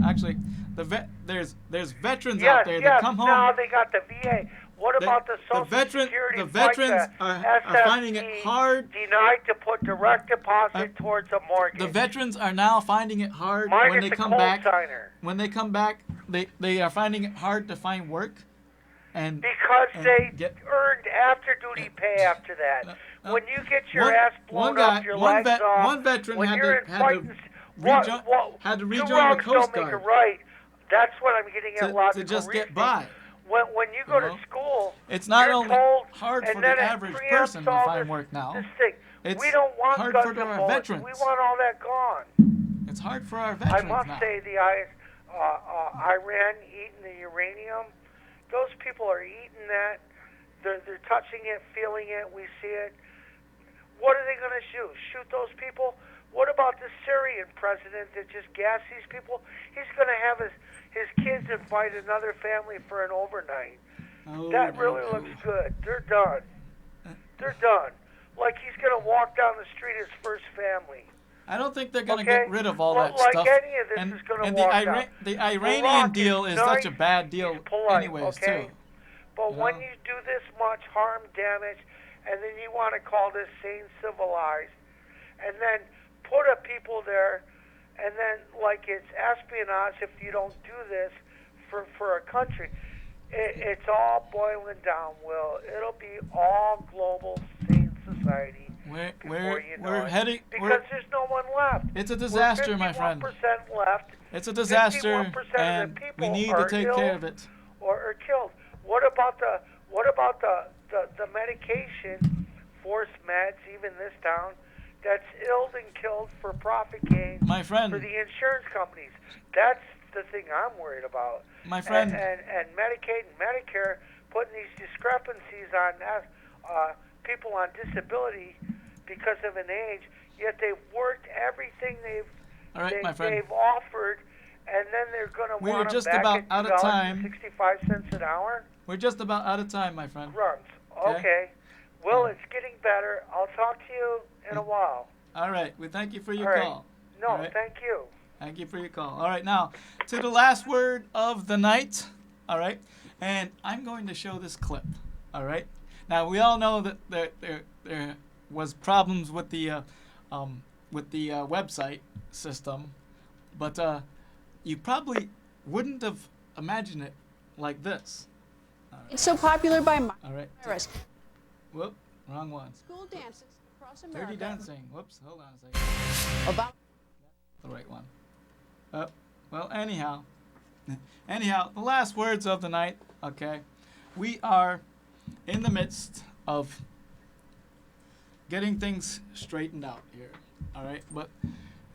Speaker 1: Actually, there's veterans
Speaker 8: Yes,
Speaker 1: out there
Speaker 8: yes.
Speaker 1: that come home.
Speaker 8: Now they got the VA. What about the Social Security?
Speaker 1: The veterans
Speaker 8: FICA,
Speaker 1: are finding it
Speaker 8: SSD,
Speaker 1: hard.
Speaker 8: Denied to put direct deposit towards a mortgage.
Speaker 1: The veterans are now finding it hard
Speaker 8: Mine
Speaker 1: when
Speaker 8: is
Speaker 1: they
Speaker 8: a
Speaker 1: come back.
Speaker 8: co-signer.
Speaker 1: When they come back, they are finding it hard to find work, and
Speaker 8: Because
Speaker 1: and
Speaker 8: they
Speaker 1: get-
Speaker 8: earned after duty pay after that. When you get your ass blown up, your
Speaker 1: one
Speaker 8: legs off,
Speaker 1: one veteran
Speaker 8: when
Speaker 1: had
Speaker 8: you're
Speaker 1: to
Speaker 8: in
Speaker 1: had to
Speaker 8: fighting, what,
Speaker 1: had to
Speaker 8: two
Speaker 1: rejoin the
Speaker 8: wrongs
Speaker 1: Coast
Speaker 8: don't make
Speaker 1: Guard
Speaker 8: it right. That's what I'm getting at.
Speaker 1: to
Speaker 8: Logical
Speaker 1: just get
Speaker 8: reasoning.
Speaker 1: by.
Speaker 8: When you go
Speaker 1: know?
Speaker 8: to school,
Speaker 1: It's not
Speaker 8: you're
Speaker 1: only
Speaker 8: told,
Speaker 1: hard
Speaker 8: and
Speaker 1: for
Speaker 8: then
Speaker 1: the
Speaker 8: it
Speaker 1: average
Speaker 8: preempts
Speaker 1: person to
Speaker 8: all
Speaker 1: find
Speaker 8: this,
Speaker 1: work now.
Speaker 8: This thing.
Speaker 1: It's
Speaker 8: we don't want
Speaker 1: hard
Speaker 8: guns
Speaker 1: for
Speaker 8: and
Speaker 1: our
Speaker 8: bullets.
Speaker 1: veterans.
Speaker 8: We want all that gone.
Speaker 1: It's hard for our
Speaker 8: I
Speaker 1: veterans
Speaker 8: must
Speaker 1: now.
Speaker 8: say, Iran eating the uranium, those people are eating that. They're touching it, feeling it. We see it. What are they going to shoot? Shoot those people? What about the Syrian president that just gassed these people? He's going to have his kids invite another family for an overnight. That really looks good. They're done. They're done. Like he's going to walk down the street his first family.
Speaker 1: I don't think they're going to
Speaker 8: Okay?
Speaker 1: get rid of all
Speaker 8: Well,
Speaker 1: that
Speaker 8: like
Speaker 1: stuff.
Speaker 8: any of this
Speaker 1: and
Speaker 8: is gonna
Speaker 1: and
Speaker 8: walk
Speaker 1: the,
Speaker 8: out.
Speaker 1: the Iranian
Speaker 8: Barack
Speaker 1: deal is such a
Speaker 8: nice,
Speaker 1: bad deal
Speaker 8: he's polite,
Speaker 1: anyways,
Speaker 8: okay?
Speaker 1: too.
Speaker 8: But
Speaker 1: You
Speaker 8: when
Speaker 1: know?
Speaker 8: you do this much harm, damage, and then you want to call this sane, civilized, and then put a people there, and then like it's espionage if you don't do this for a country. It's all boiling down, Will. It'll be all global sane society.
Speaker 1: We're
Speaker 8: you know it.
Speaker 1: heading.
Speaker 8: Because there's no one left.
Speaker 1: It's a disaster, my friend.
Speaker 8: 51% left.
Speaker 1: It's a disaster,
Speaker 8: 51% of the
Speaker 1: and
Speaker 8: people
Speaker 1: we need to
Speaker 8: are
Speaker 1: take
Speaker 8: ill
Speaker 1: care of it.
Speaker 8: Or killed. What about the medication, forced meds, even this town, that's ill and killed for profit gain
Speaker 1: My friend.
Speaker 8: for the insurance companies? That's the thing I'm worried about.
Speaker 1: My friend.
Speaker 8: And Medicaid and Medicare putting these discrepancies on people on disability because of an age, yet they've worked everything
Speaker 1: All right, my friend.
Speaker 8: they've offered, and then they're going to
Speaker 1: We
Speaker 8: want
Speaker 1: are
Speaker 8: them
Speaker 1: just
Speaker 8: back
Speaker 1: about
Speaker 8: at
Speaker 1: out of time.
Speaker 8: $2.65 an hour?
Speaker 1: We're just about out of time, my friend.
Speaker 8: Grunts. Okay. Well, it's getting better. I'll talk to you in a while.
Speaker 1: All right. We thank you for your
Speaker 8: All right.
Speaker 1: call.
Speaker 8: No,
Speaker 1: All right.
Speaker 8: thank you.
Speaker 1: Thank you for your call. All right, now to the last word of the night. All right, and I'm going to show this clip. All right. Now we all know that there was problems with the website system, but you probably wouldn't have imagined it like this.
Speaker 3: It's so popular by
Speaker 1: All right. Whoop, wrong one.
Speaker 3: school dances across America.
Speaker 1: Dirty Dancing. Whoops, hold on a second.
Speaker 3: About
Speaker 1: The right one. Well, anyhow, the last words of the night. Okay, we are in the midst of getting things straightened out here. All right, but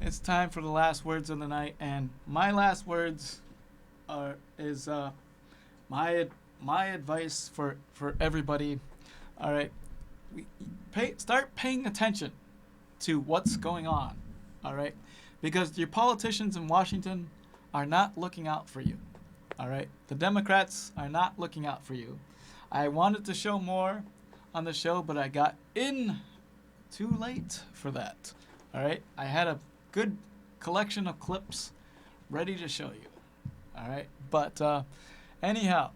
Speaker 1: it's time for the last words of the night, and my last words is my advice for everybody. All right, start paying attention to what's going on. All right, because your politicians in Washington are not looking out for you. All right, the Democrats are not looking out for you. I wanted to show more on the show, but I got in too late for that. All right, I had a good collection of clips ready to show you. All right, but anyhow,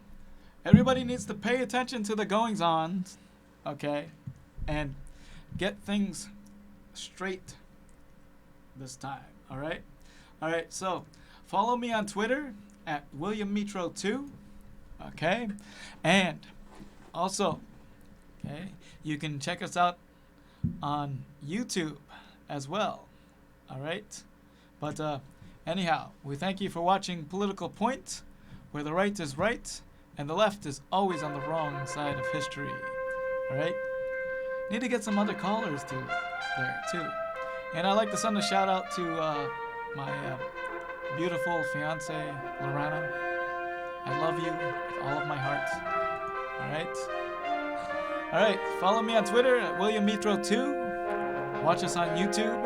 Speaker 1: everybody needs to pay attention to the goings-on, okay, and get things straight this time. All right, so follow me on Twitter at WilliamMetro2, okay, and also, okay, you can check us out on YouTube as well. All right, but anyhow, we thank you for watching Political Point, where the right is right and the left is always on the wrong side of history. All right, need to get some other callers there too. And I'd like to send a shout out to my beautiful fiance, Lorana. I love you with all of my heart. All right, follow me on Twitter at WilliamMetro2. Watch us on YouTube.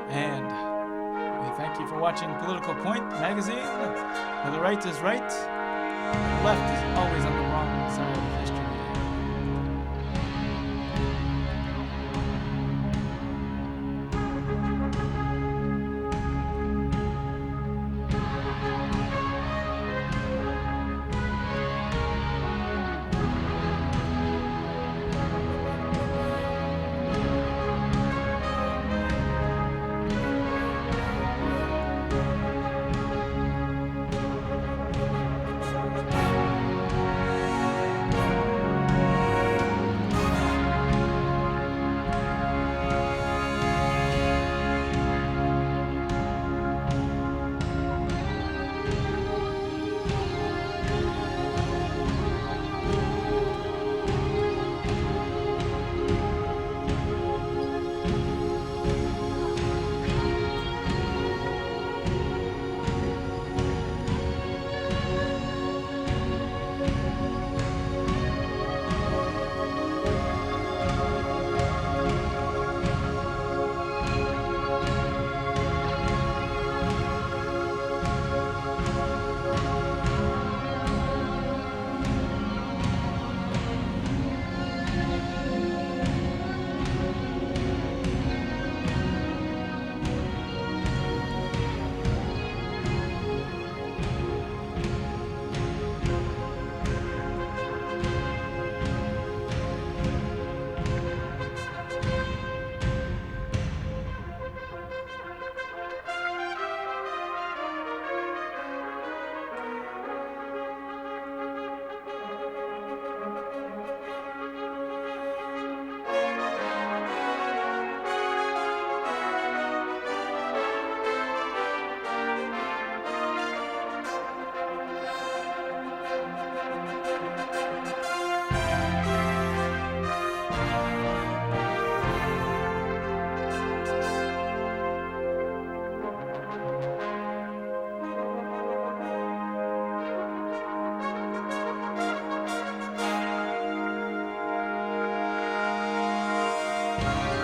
Speaker 1: And we thank you for watching Political Point magazine, where the right is right, and the left is always on the wrong side of history. Bye.